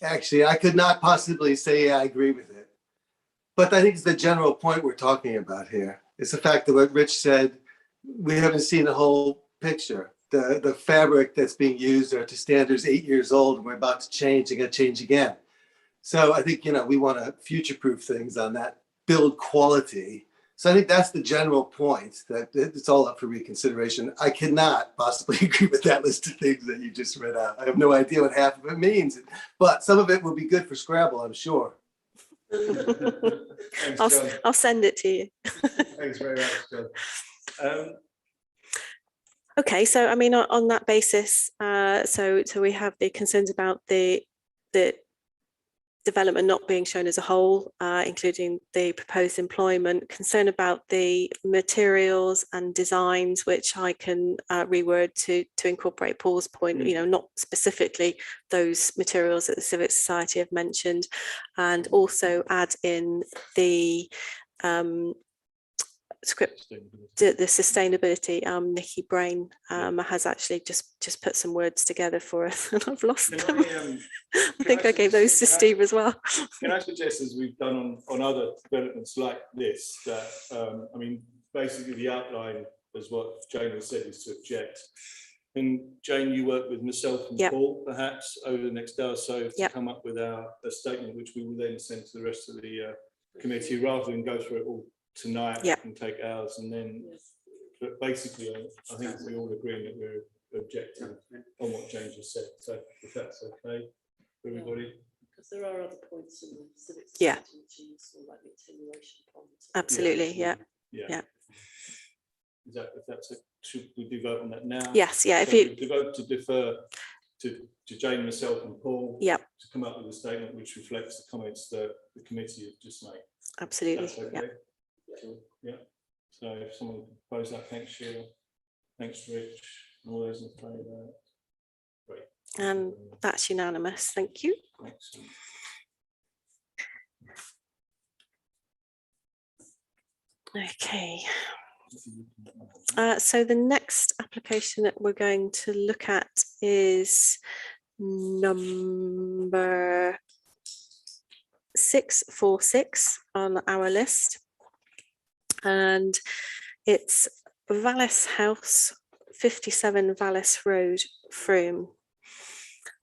actually. I could not possibly say I agree with it. But I think it's the general point we're talking about here. It's the fact that what Rich said, we haven't seen the whole picture. The fabric that's being used are to standards 8 years old, and we're about to change, and going to change again. So I think, we want to future-proof things on that build quality. So I think that's the general point, that it's all up for reconsideration. I cannot possibly agree with that list of things that you just read out. I have no idea what half of it means, but some of it will be good for Scrabble, I'm sure. Thanks, John. I'll send it to you. Thanks very much, John. Okay, so I mean, on that basis, so we have the concerns about the development not being shown as a whole, including the proposed employment, concern about the materials and designs, which I can reword to incorporate Paul's point, not specifically those materials that the Civic Society have mentioned, and also add in the script, the sustainability. Nikki Brain has actually just put some words together for us, and I've lost them. I think I gave those to Steve as well. Can I suggest, as we've done on other developments like this, that I mean, basically the outline, as what Jane has said, is to object. And Jane, you work with myself and Paul, perhaps over the next day or so, to come up with a statement, which we will then send to the rest of the committee, rather than go through it all tonight and take hours. And then, but basically, I think we all agree that we're objecting on what Jane just said. So if that's okay for everybody. Because there are other points in the civic society which are useful, like the attenuation point. Absolutely, Yeah. Is that, if that's should we do vote on that now? Yes, yeah. So if you we vote to defer to Jane, myself, and Paul, to come up with a statement which reflects the comments that the committee have just made. Absolutely. That's okay. Yeah. So if someone could propose that, thanks, Sheila. Thanks, Rich. And all those in favour. Great. And that's unanimous. Thank you. Excellent. Okay. So the next application that we're going to look at is number 646 on our list, and it's Valles House, 57 Valles Road, Froome.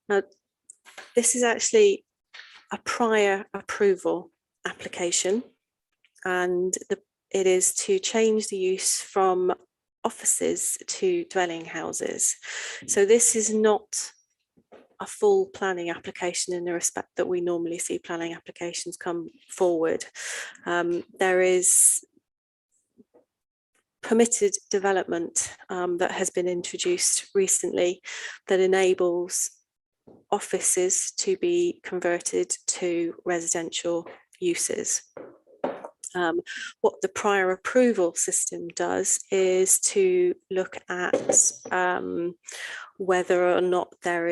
Now, this is actually a prior approval application, and it is to change the use from offices to dwelling houses. So this is not a full planning application in the respect that we normally see planning applications come forward. There is permitted development that has been introduced recently that enables offices to be converted to residential uses. What the prior approval system does is to look at whether or not there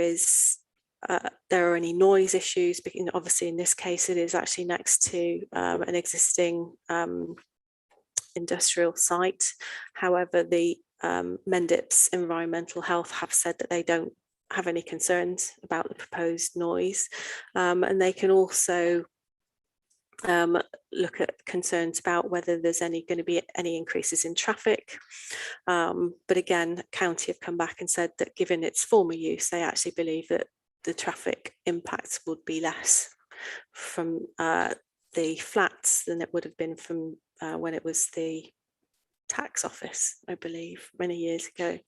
are any noise issues, because obviously in this case it is actually next to an existing industrial site. However, the Mendips Environmental Health have said that they don't have any concerns about the proposed noise, and they can also look at concerns about whether there's going to be any increases in traffic. But again, County have come back and said that given its former use, they actually believe that the traffic impacts would be less from the flats than it would have been from when it was the tax office, I believe, many years ago.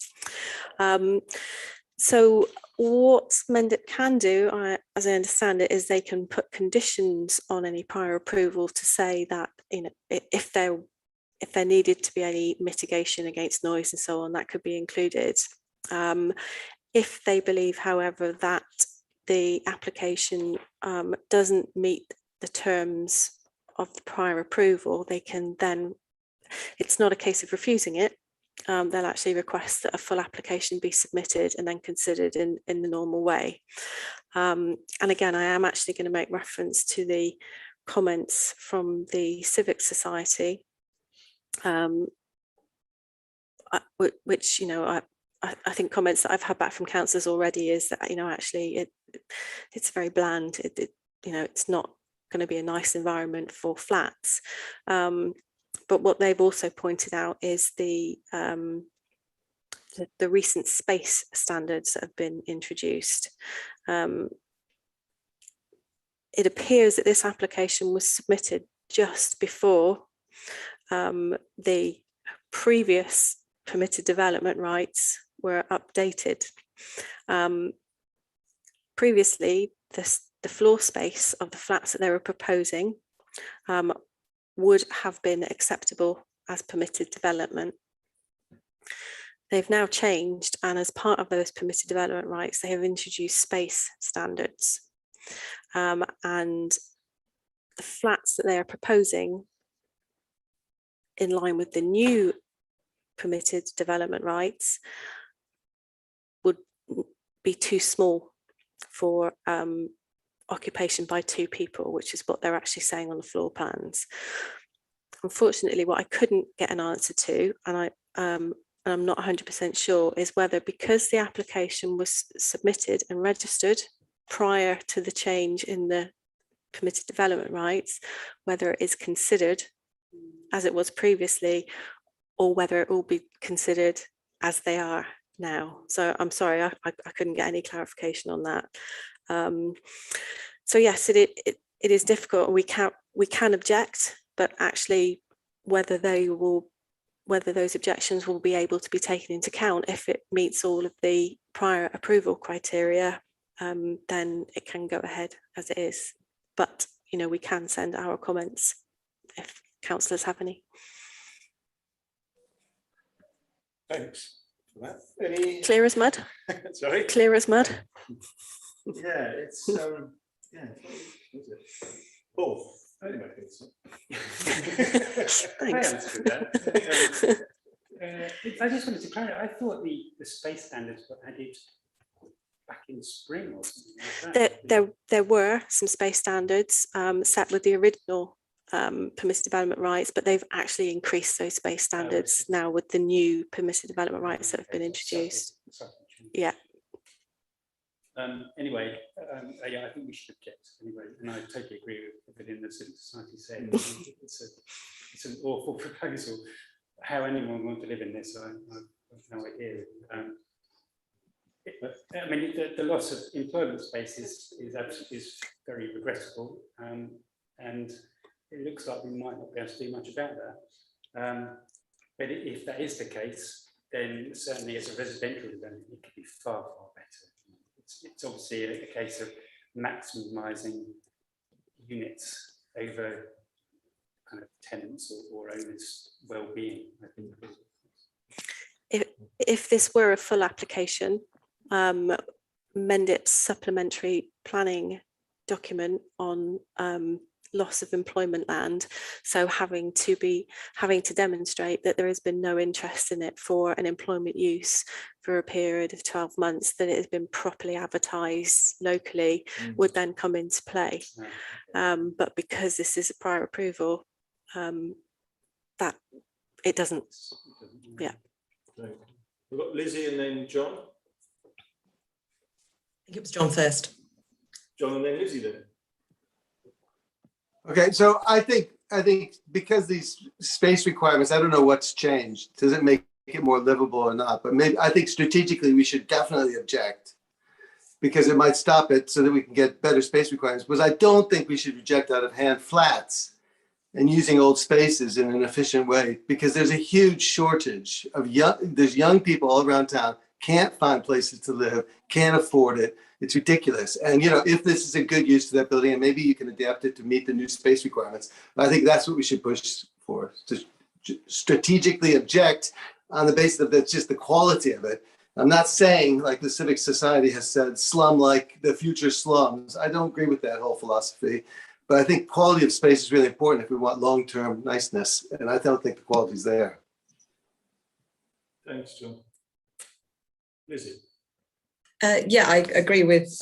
So what Mendip can do, as I understand it, is they can put conditions on any prior approval to say that, if there needed to be any mitigation against noise and so on, that could be included. If they believe, however, that the application doesn't meet the terms of the prior approval, they can then, it's not a case of refusing it, they'll actually request that a full application be submitted and then considered in the normal way. And again, I am actually going to make reference to the comments from the Civic Society, which, I think comments that I've had back from councillors already is that, you know, actually it's very bland. You know, it's not going to be a nice environment for flats. But what they've also pointed out is the recent space standards that have been introduced. It appears that this application was submitted just before the previous permitted development rights were updated. Previously, the floor space of the flats that they were proposing would have been acceptable as permitted development. They've now changed, and as part of those permitted development rights, they have introduced space standards. And the flats that they are proposing in line with the new permitted development rights would be too small for occupation by 2 people, which is what they're actually saying on the floor plans. Unfortunately, what I couldn't get an answer to, and I'm not 100% sure, is whether, because the application was submitted and registered prior to the change in the permitted development rights, whether it is considered as it was previously, or whether it will be considered as they are now. So I'm sorry, I couldn't get any clarification on that. So yes, it is difficult. We can object, but actually whether those objections will be able to be taken into account if it meets all of the prior approval criteria, then it can go ahead as it is. But, you know, we can send our comments if councillors have any. Thanks for that. Any... Clear as mud? Sorry? Clear as mud? Yeah, it's yeah, what is it? Paul, I don't know if it's Thanks. I just wanted to clarify, I thought the space standards were added back in spring or something like that. There were some space standards set with the original permitted development rights, but they've actually increased those space standards now with the new permitted development rights that have been introduced. Yeah. Anyway, yeah, I think we should object anyway, and I totally agree with everything the civil society said. It's an awful proposal. How anyone wants to live in this, I have no idea. I mean, the loss of employment space is very regrettable, and it looks like we might not be able to do much about that. But if that is the case, then certainly as a residential development, it could be far, far better. It's obviously a case of maximising units over kind of tenants or owners' well-being, I think. If this were a full application, Mendip's supplementary planning document on loss of employment land, so having to demonstrate that there has been no interest in it for an employment use for a period of 12 months, that it has been properly advertised locally, would then come into play. But because this is a prior approval, that it doesn't. Yeah. We've got Lizzie and then John. I think it was John first. John and then Lizzie then. Okay, so I think because these space requirements, I don't know what's changed. Does it make it more livable or not? But maybe I think strategically we should definitely object, because it might stop it so that we can get better space requirements. Because I don't think we should reject out of hand flats and using old spaces in an efficient way, because there's a huge shortage of young people all around town, can't find places to live, can't afford it. It's ridiculous. And, you know, if this is a good use to that building, and maybe you can adapt it to meet the new space requirements, I think that's what we should push for, to strategically object on the basis of that's just the quality of it. I'm not saying, like the civic society has said, slum like the future slums. I don't agree with that whole philosophy, but I think quality of space is really important if we want long-term niceness. And I don't think the quality is there. Thanks, John. Lizzie. Yeah, I agree with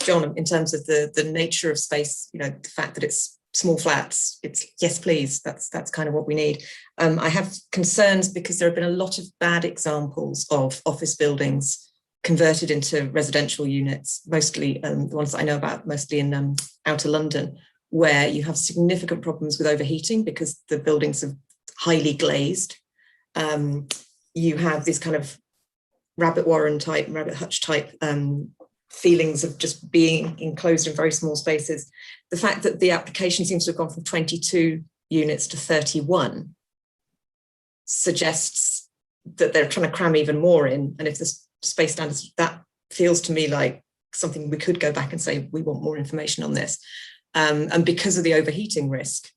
John in terms of the nature of space. You know, the fact that it's small flats, it's yes, please. That's kind of what we need. I have concerns because there have been a lot of bad examples of office buildings converted into residential units, mostly the ones that I know about, mostly in outer London, where you have significant problems with overheating because the buildings are highly glazed. You have this kind of rabbit warren type, rabbit hutch type feelings of just being enclosed in very small spaces. The fact that the application seems to have gone from 22 units to 31 suggests that they're trying to cram even more in. And if the space standards, that feels to me like something we could go back and say, we want more information on this. And because of the overheating risk,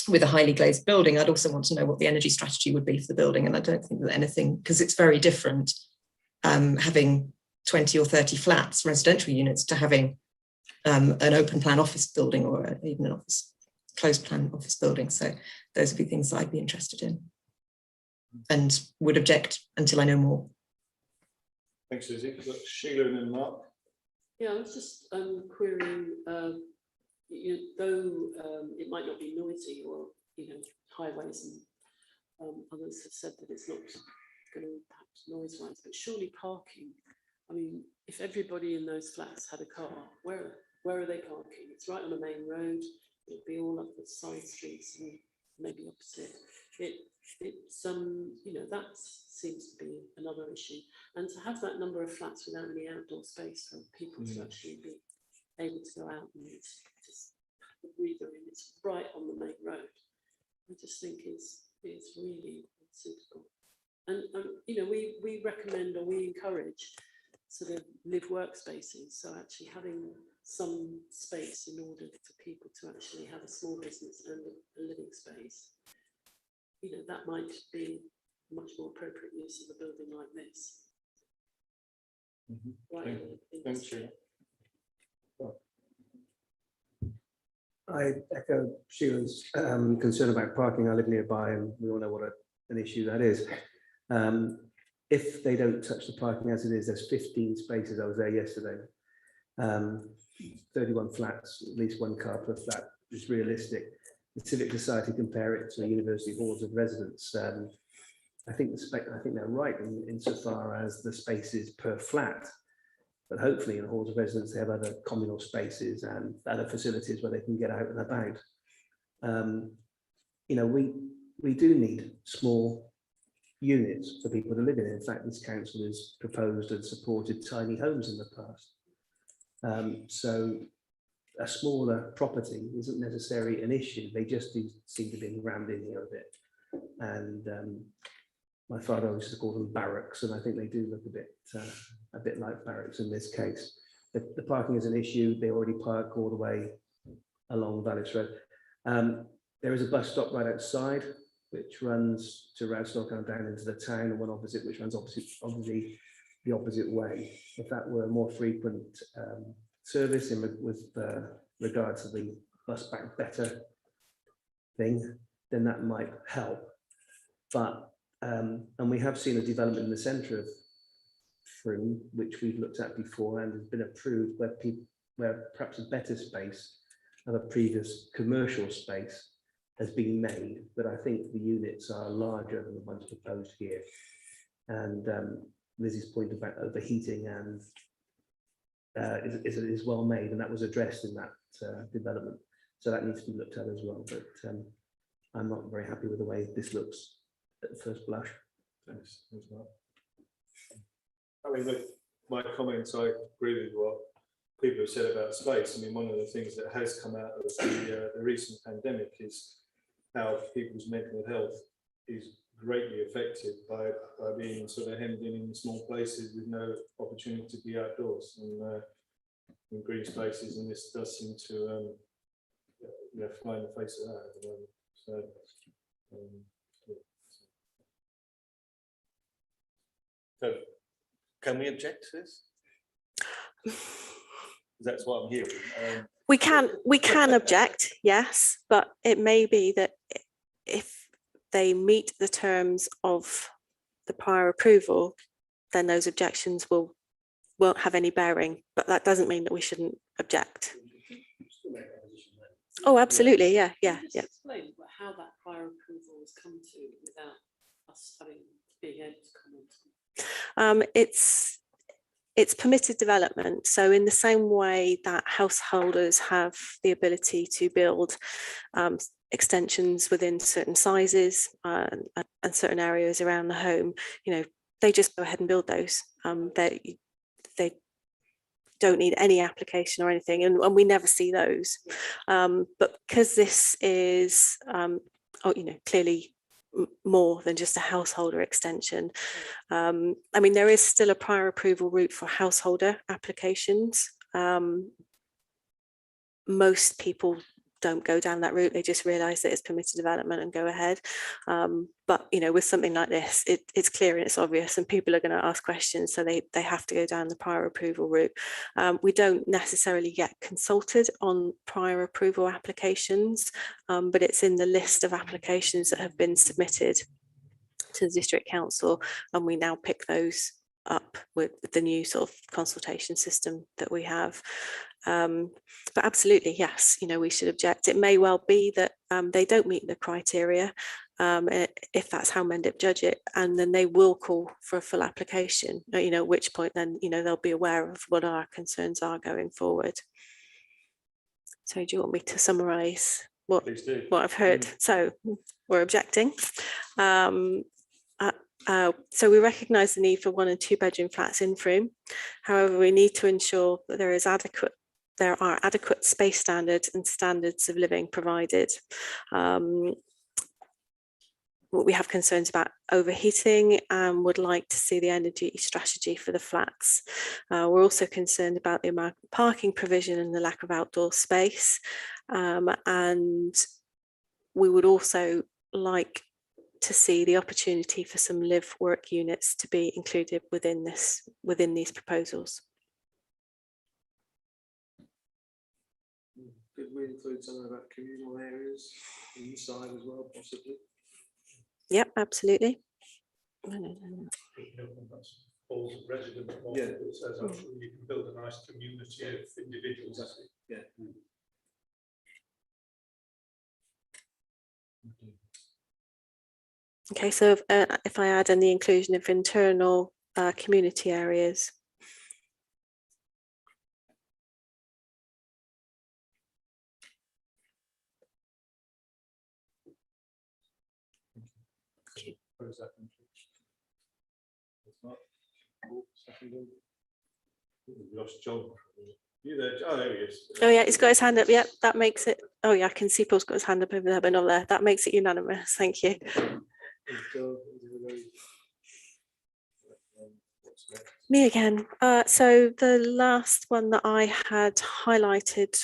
with a highly glazed building, I'd also want to know what the energy strategy would be for the building. And I don't think that anything, because it's very different having 20 or 30 flats, residential units, to having an open plan office building or even an office, closed plan office building. So those would be things that I'd be interested in and would object until I know more. Thanks, Susie. We've got Sheila and then Mark. Yeah, I was just querying, though it might not be noisy or, highways and others have said that it's not going to impact noise-wise, but surely parking, I mean, if everybody in those flats had a car, where are they parking? It's right on a main road. It'd be all up the side streets and maybe opposite. It's that seems to be another issue. And to have that number of flats without any outdoor space for people to actually be able to go out and just have a breather in, it's right on the main road. I just think is really suitable. And we recommend or we encourage sort of live workspaces. So actually having some space in order for people to actually have a small business and a living space, that might be much more appropriate use of a building like this. Right. Thanks, Sheila. I echo Sheila's concern about parking. I live nearby and we all know what an issue that is. If they don't touch the parking as it is, there's 15 spaces. I was there yesterday. 31 flats, at least one car per flat is realistic. The Civic Society compare it to university halls of residence. I think they're right insofar as the spaces per flat, but hopefully in halls of residence they have other communal spaces and other facilities where they can get out and about. We do need small units for people to live in. In fact, this council has proposed and supported tiny homes in the past. So a smaller property isn't necessarily an issue. They just do seem to be rammed in here a bit. And my father used to call them barracks, and I think they do look a bit like barracks in this case. The parking is an issue. They already park all the way along Valles Road. There is a bus stop right outside, which runs to Radstock and down into the town, and one opposite, which runs obviously the opposite way. If that were a more frequent service with regard to the bus back better thing, then that might help. But and we have seen a development in the centre of Froome, which we've looked at before and has been approved, where perhaps a better space of a previous commercial space has been made, but I think the units are larger than the ones proposed here. And Lizzie's point about overheating and is well made, and that was addressed in that development. So that needs to be looked at as well. But I'm not very happy with the way this looks at first blush. Thanks. I mean, look, my comments, I agree with what people have said about space. I mean, one of the things that has come out of the recent pandemic is how people's mental health is greatly affected by being sort of hemmed in small places with no opportunity to be outdoors and in green spaces, and this does seem to fly in the face of that at the moment. So, yeah. So can we object to this? That's what I'm hearing. We can object, yes, but it may be that if they meet the terms of the prior approval, then those objections won't have any bearing. But that doesn't mean that we shouldn't object. Oh, absolutely. Yeah, Can yeah, you just yeah. explain how that prior approval has come to without us being able to comment? It's permitted development. So in the same way that householders have the ability to build extensions within certain sizes and certain areas around the home, you know, they just go ahead and build those. They don't need any application or anything, and we never see those. But because this is, clearly more than just a householder extension. I mean, there is still a prior approval route for householder applications. Most people don't go down that route. They just realise that it's permitted development and go ahead. But you know, with something like this, it's clear and it's obvious, and people are going to ask questions, so they have to go down the prior approval route. We don't necessarily get consulted on prior approval applications, but it's in the list of applications that have been submitted to the district council, and we now pick those up with the new sort of consultation system that we have. But absolutely, yes, you know, we should object. It may well be that they don't meet the criteria, if that's how Mendip judge it, and then they will call for a full application, you know, at which point then, you know, they'll be aware of what our concerns are going forward. So do you want me to summarise what I've heard? So we're objecting. So we recognise the need for 1 and 2 bedroom flats in Froome. However, we need to ensure that there are adequate space standards and standards of living provided. We have concerns about overheating and would like to see the energy strategy for the flats. We're also concerned about the amount of parking provision and the lack of outdoor space. And we would also like to see the opportunity for some live work units to be included within these proposals. Could we include something about communal areas inside as well, possibly? Yep, absolutely. Resident model that says actually you can build a nice community of individuals. Exactly. Yeah. Okay, so if I add in the inclusion of internal community areas. You there? Oh, there he is. Oh yeah, he's got his hand up. Yep, that makes it. Oh yeah, I can see Paul's got his hand up over there, but not there. That makes it unanimous. Thank you. Me again. So the last one that I had highlighted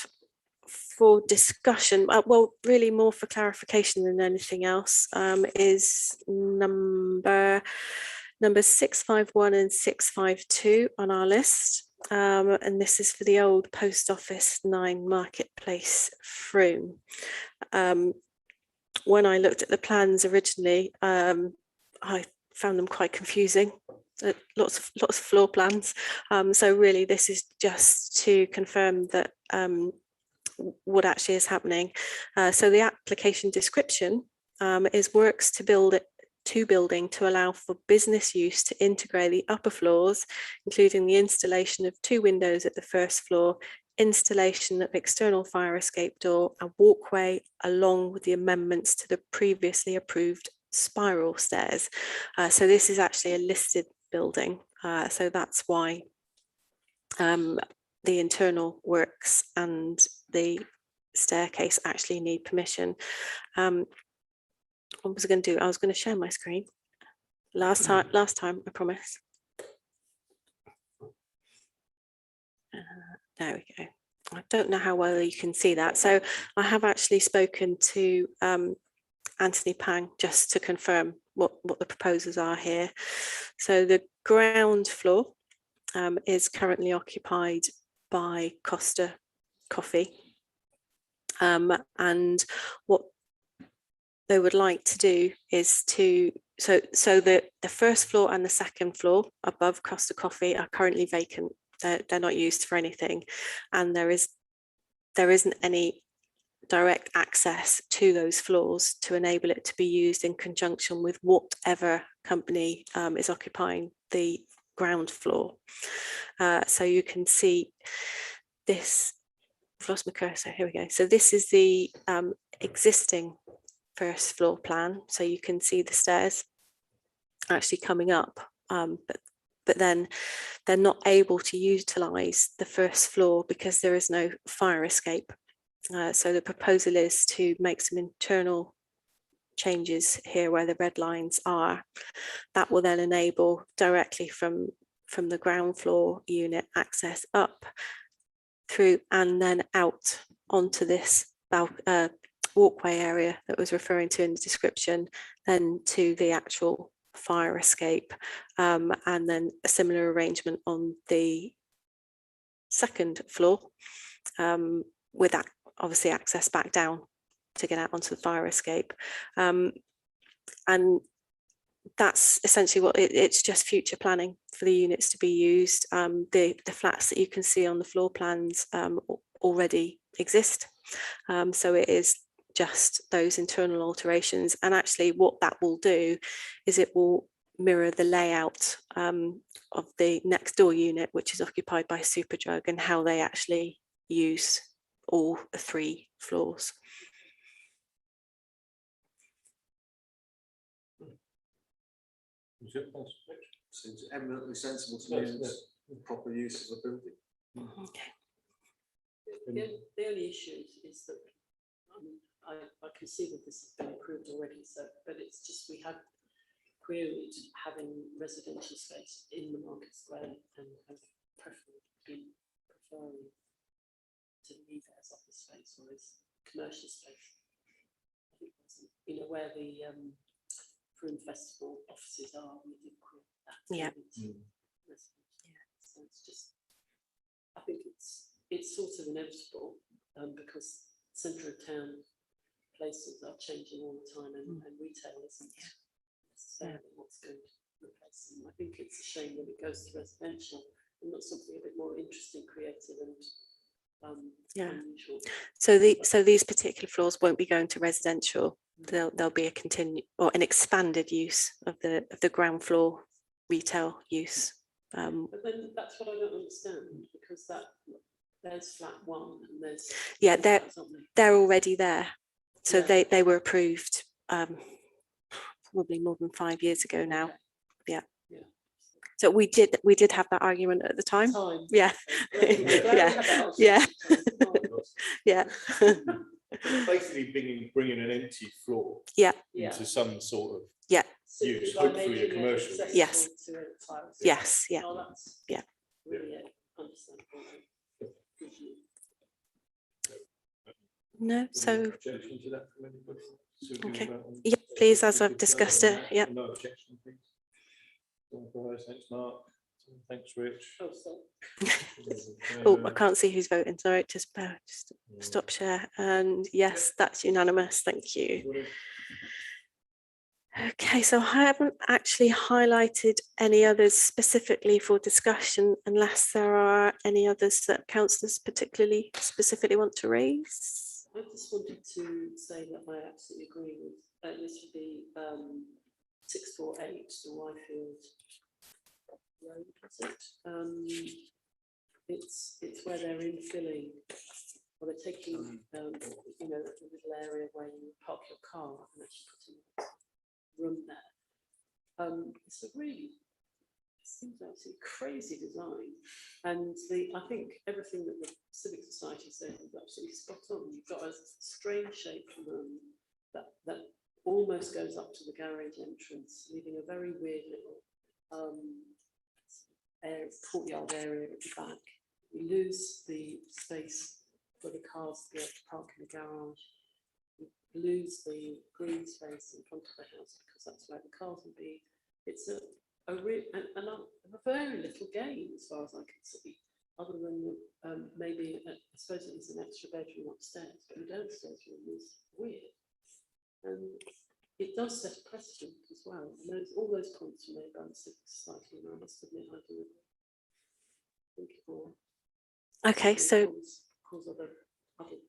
for discussion, well, really more for clarification than anything else, is number 651 and 652 on our list. And this is for the old Post Office 9 Marketplace, Froome. When I looked at the plans originally, I found them quite confusing. Lots of floor plans. So really, this is just to confirm that what actually is happening. So the application description is works to build it. Building to allow for business use to integrate the upper floors, including the installation of 2 windows at the first floor, installation of external fire escape door, a walkway, along with the amendments to the previously approved spiral stairs. So this is actually a listed building. So that's why the internal works and the staircase actually need permission. What was I going to do? I was going to share my screen. Last time, I promise. There we go. I don't know how well you can see that. So I have actually spoken to Anthony Pang just to confirm what the proposals are here. So the ground floor is currently occupied by Costa Coffee. And what they would like to do is to so the first floor and the second floor above Costa Coffee are currently vacant. They're not used for anything, and there isn't any direct access to those floors to enable it to be used in conjunction with whatever company is occupying the ground floor. So you can see this, I've lost my cursor, here we go. So this is the existing first floor plan. So you can see the stairs actually coming up, but then they're not able to utilise the first floor because there is no fire escape. So the proposal is to make some internal changes here where the red lines are. That will then enable directly from the ground floor unit access up through and then out onto this walkway area that was referring to in the description, then to the actual fire escape, and then a similar arrangement on the second floor, with that obviously access back down to get out onto the fire escape. And that's essentially what it's just future planning for the units to be used. The flats that you can see on the floor plans already exist. So it is just those internal alterations. And actually what that will do is it will mirror the layout of the next door unit, which is occupied by Superdrug, and how they actually use all the 3 floors. Seems eminently sensible to me. It's proper use of the building. Okay. The only issue is that I can see that this has been approved already, so but it's just we had queried having residential space in the Market Square and have preferring to leave it as office space or as commercial space. I think that's, you know, where the Froome Festival offices are, we did query that. Yeah. So it's just, I think it's sort of inevitable because centre of town places are changing all the time, and retail isn't necessarily what's going to replace them. I think it's a shame that it goes to residential and not something a bit more interesting, creative, and unusual. So these particular floors won't be going to residential. There'll be a continued or an expanded use of the ground floor retail use. But then that's what I don't understand, because there's flat 1 and there's they're already there. So yeah. they were approved probably more than 5 years ago now. Okay. Yeah. So we did have that argument at the time. Yeah. Yeah. Yeah. Basically bringing an empty floor into some sort of use, hopefully a commercial. Yes. Yes. Yeah. Oh, that's really understandable. No, so okay. Yeah, please, as I've discussed it. Yeah. No objection, please. Thanks, Mark. Thanks, Rich. Oh, I can't see who's voting. Sorry, just stop share. And yes, that's unanimous. Thank you. Okay, so I haven't actually highlighted any others specifically for discussion, unless there are any others that councillors specifically want to raise. I just wanted to say that I absolutely agree with this would be 648, the Wyfield Road, is it? It's where they're infilling, or they're taking you know, the little area where you park your car and actually putting a room there. It's a really, it seems absolutely crazy design, and I think everything that the Civic Society said is absolutely spot on. You've got a strange shaped room that almost goes up to the garage entrance, leaving a very weird little courtyard area at the back. You lose the space for the cars to be able to park in the garage. You lose the green space in front of the house because that's where the cars will be. It's a very little gain as far as I can see, other than maybe I suppose it is an extra bedroom upstairs, but the downstairs room is weird. And it does set a precedent as well. And all those points were made by the Civic Society, and I must admit I do think it will. Okay, so cause other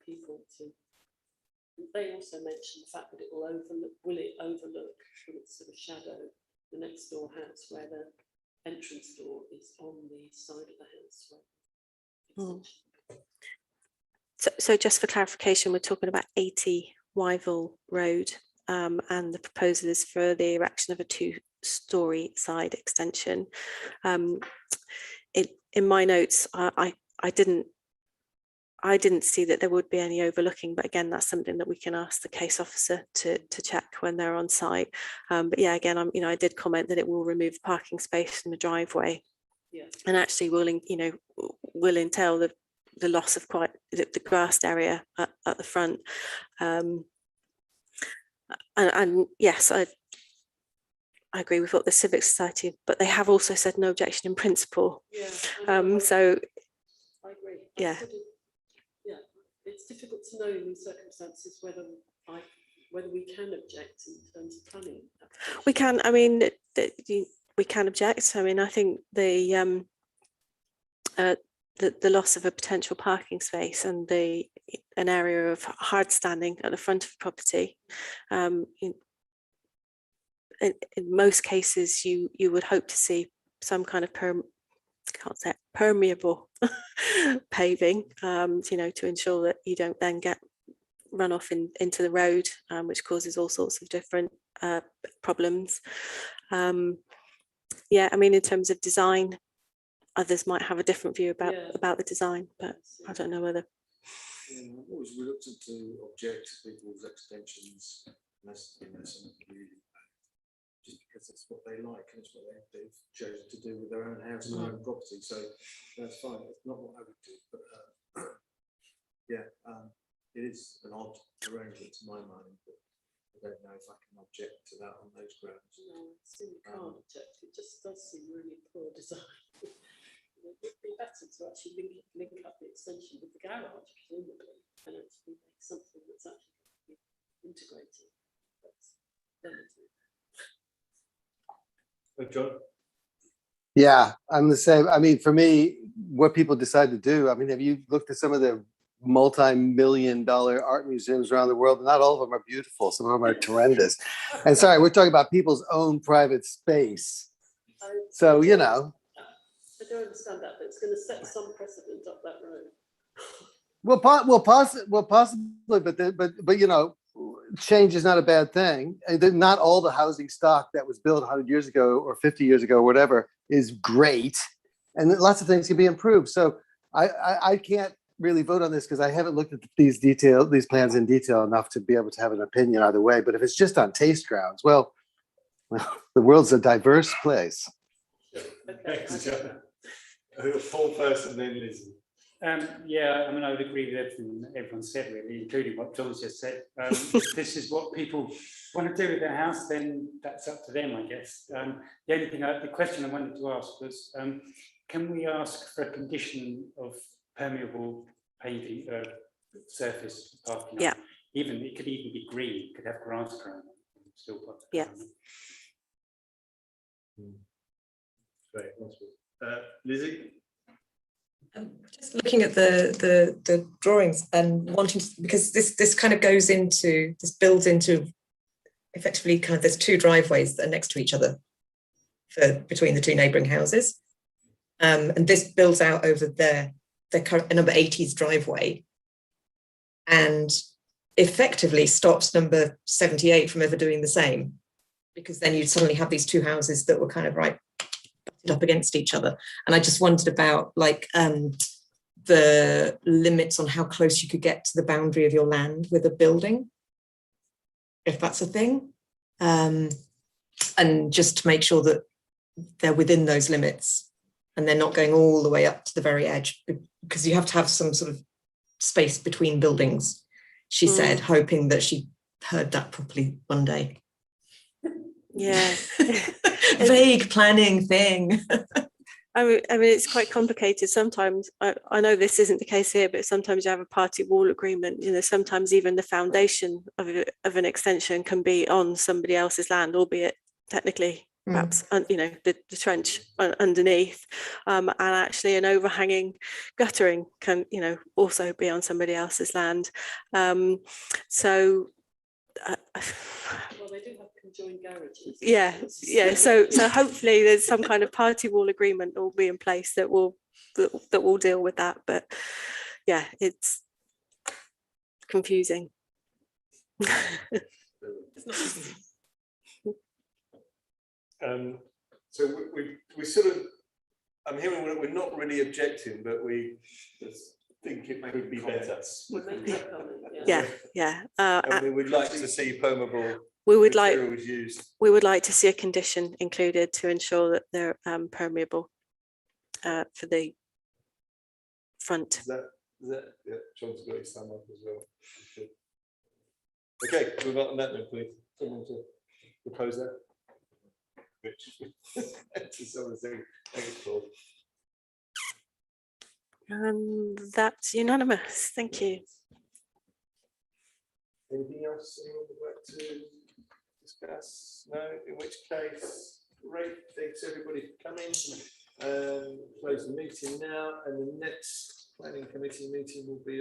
people to They also mentioned the fact that it will overlook from its sort of shadow the next door house where the entrance door is on the side of the house. So just for clarification, we're talking about 80 Wyville Road, and the proposal is for the erection of a 2-storey side extension. In my notes, I didn't see that there would be any overlooking, but again, that's something that we can ask the case officer to check when they're on site. But yeah, again, I did comment that it will remove parking space from the driveway, and actually will entail the loss of quite the grassed area at the front. And yes, I agree with what the Civic Society, but they have also said no objection in principle. So I agree. Yeah. It's difficult to know in these circumstances whether we can object in terms of planning. We can. I mean, we can object. I mean, I think the loss of a potential parking space and an area of hard standing at the front of the property. In most cases, you would hope to see some kind of permeable paving, to ensure that you don't then get runoff into the road, which causes all sorts of different problems. Yeah, I mean, in terms of design, others might have a different view about the design, but I don't know whether. I'm always reluctant to object to people's extensions unless something really just because it's what they like and it's what they've chosen to do with their own house and their own property. So that's fine. It's not what I would do, but it is an odd arrangement to my mind. But I don't know if I can object to that on those grounds. No, I still can't object. It just does seem really poor design. It would be better to actually link up the extension with the garage, presumably, and actually make something that's actually integrated. That's limited. John? Yeah, I'm the same. I mean, for me, what people decide to do, I mean, have you looked at some of the multi-million-dollar art museums around the world? Not all of them are beautiful. Some of them are horrendous. And sorry, we're talking about people's own private space. So, I don't understand that, but it's going to set some precedent up that road. Well, possibly, but change is not a bad thing. Not all the housing stock that was built 100 years ago or 50 years ago or whatever is great, and lots of things can be improved. So I can't really vote on this because I haven't looked at these plans in detail enough to be able to have an opinion either way. But if it's just on taste grounds, well, the world's a diverse place. Thanks, John. Paul first and then Lizzie. Yeah, I mean, I would agree with everything that everyone said, really, including what John's just said. If this is what people want to do with their house, then that's up to them, I guess. The question I wanted to ask was, can we ask for a condition of permeable paving surface parking? Yeah. It could even be green, it could have grass growing. Still got that. Yeah. Great, Lizzie? Just looking at the drawings and wanting to, because this kind of builds into effectively kind of there's 2 driveways that are next to each other between the 2 neighbouring houses, and this builds out over their current number 80's driveway, and effectively stops number 78 from ever doing the same, because then you'd suddenly have these 2 houses that were kind of right up against each other. And I just wondered about the limits on how close you could get to the boundary of your land with a building, if that's a thing, and just to make sure that they're within those limits and they're not going all the way up to the very edge, because you have to have some sort of space between buildings, she said, hoping that she heard that properly one day. Yeah. Vague planning thing. I mean, it's quite complicated. Sometimes I know this isn't the case here, but sometimes you have a party wall agreement. Sometimes even the foundation of an extension can be on somebody else's land, albeit technically perhaps, you know, the trench underneath, and actually an overhanging guttering can, you know, also be on somebody else's land. So Well, they do have conjoined garages. yeah, so hopefully there's some kind of party wall agreement will be in place that will deal with that. But yeah, it's confusing. It's not easy. So we sort of, I'm hearing we're not really objecting, but we think it could be better. Yeah. And we would like to see permeable we would like materials used. We would like to see a condition included to ensure that they're permeable for the front. Is that yeah, John's got his thumb up as well. Okay, move on that then, please. Someone to propose that. To someone saying, thank you, Paul. And that's unanimous. Thank you. Anything else anyone would like to discuss? No, in which case, great, thanks everybody for coming. Close the meeting now, and the next planning committee meeting will be on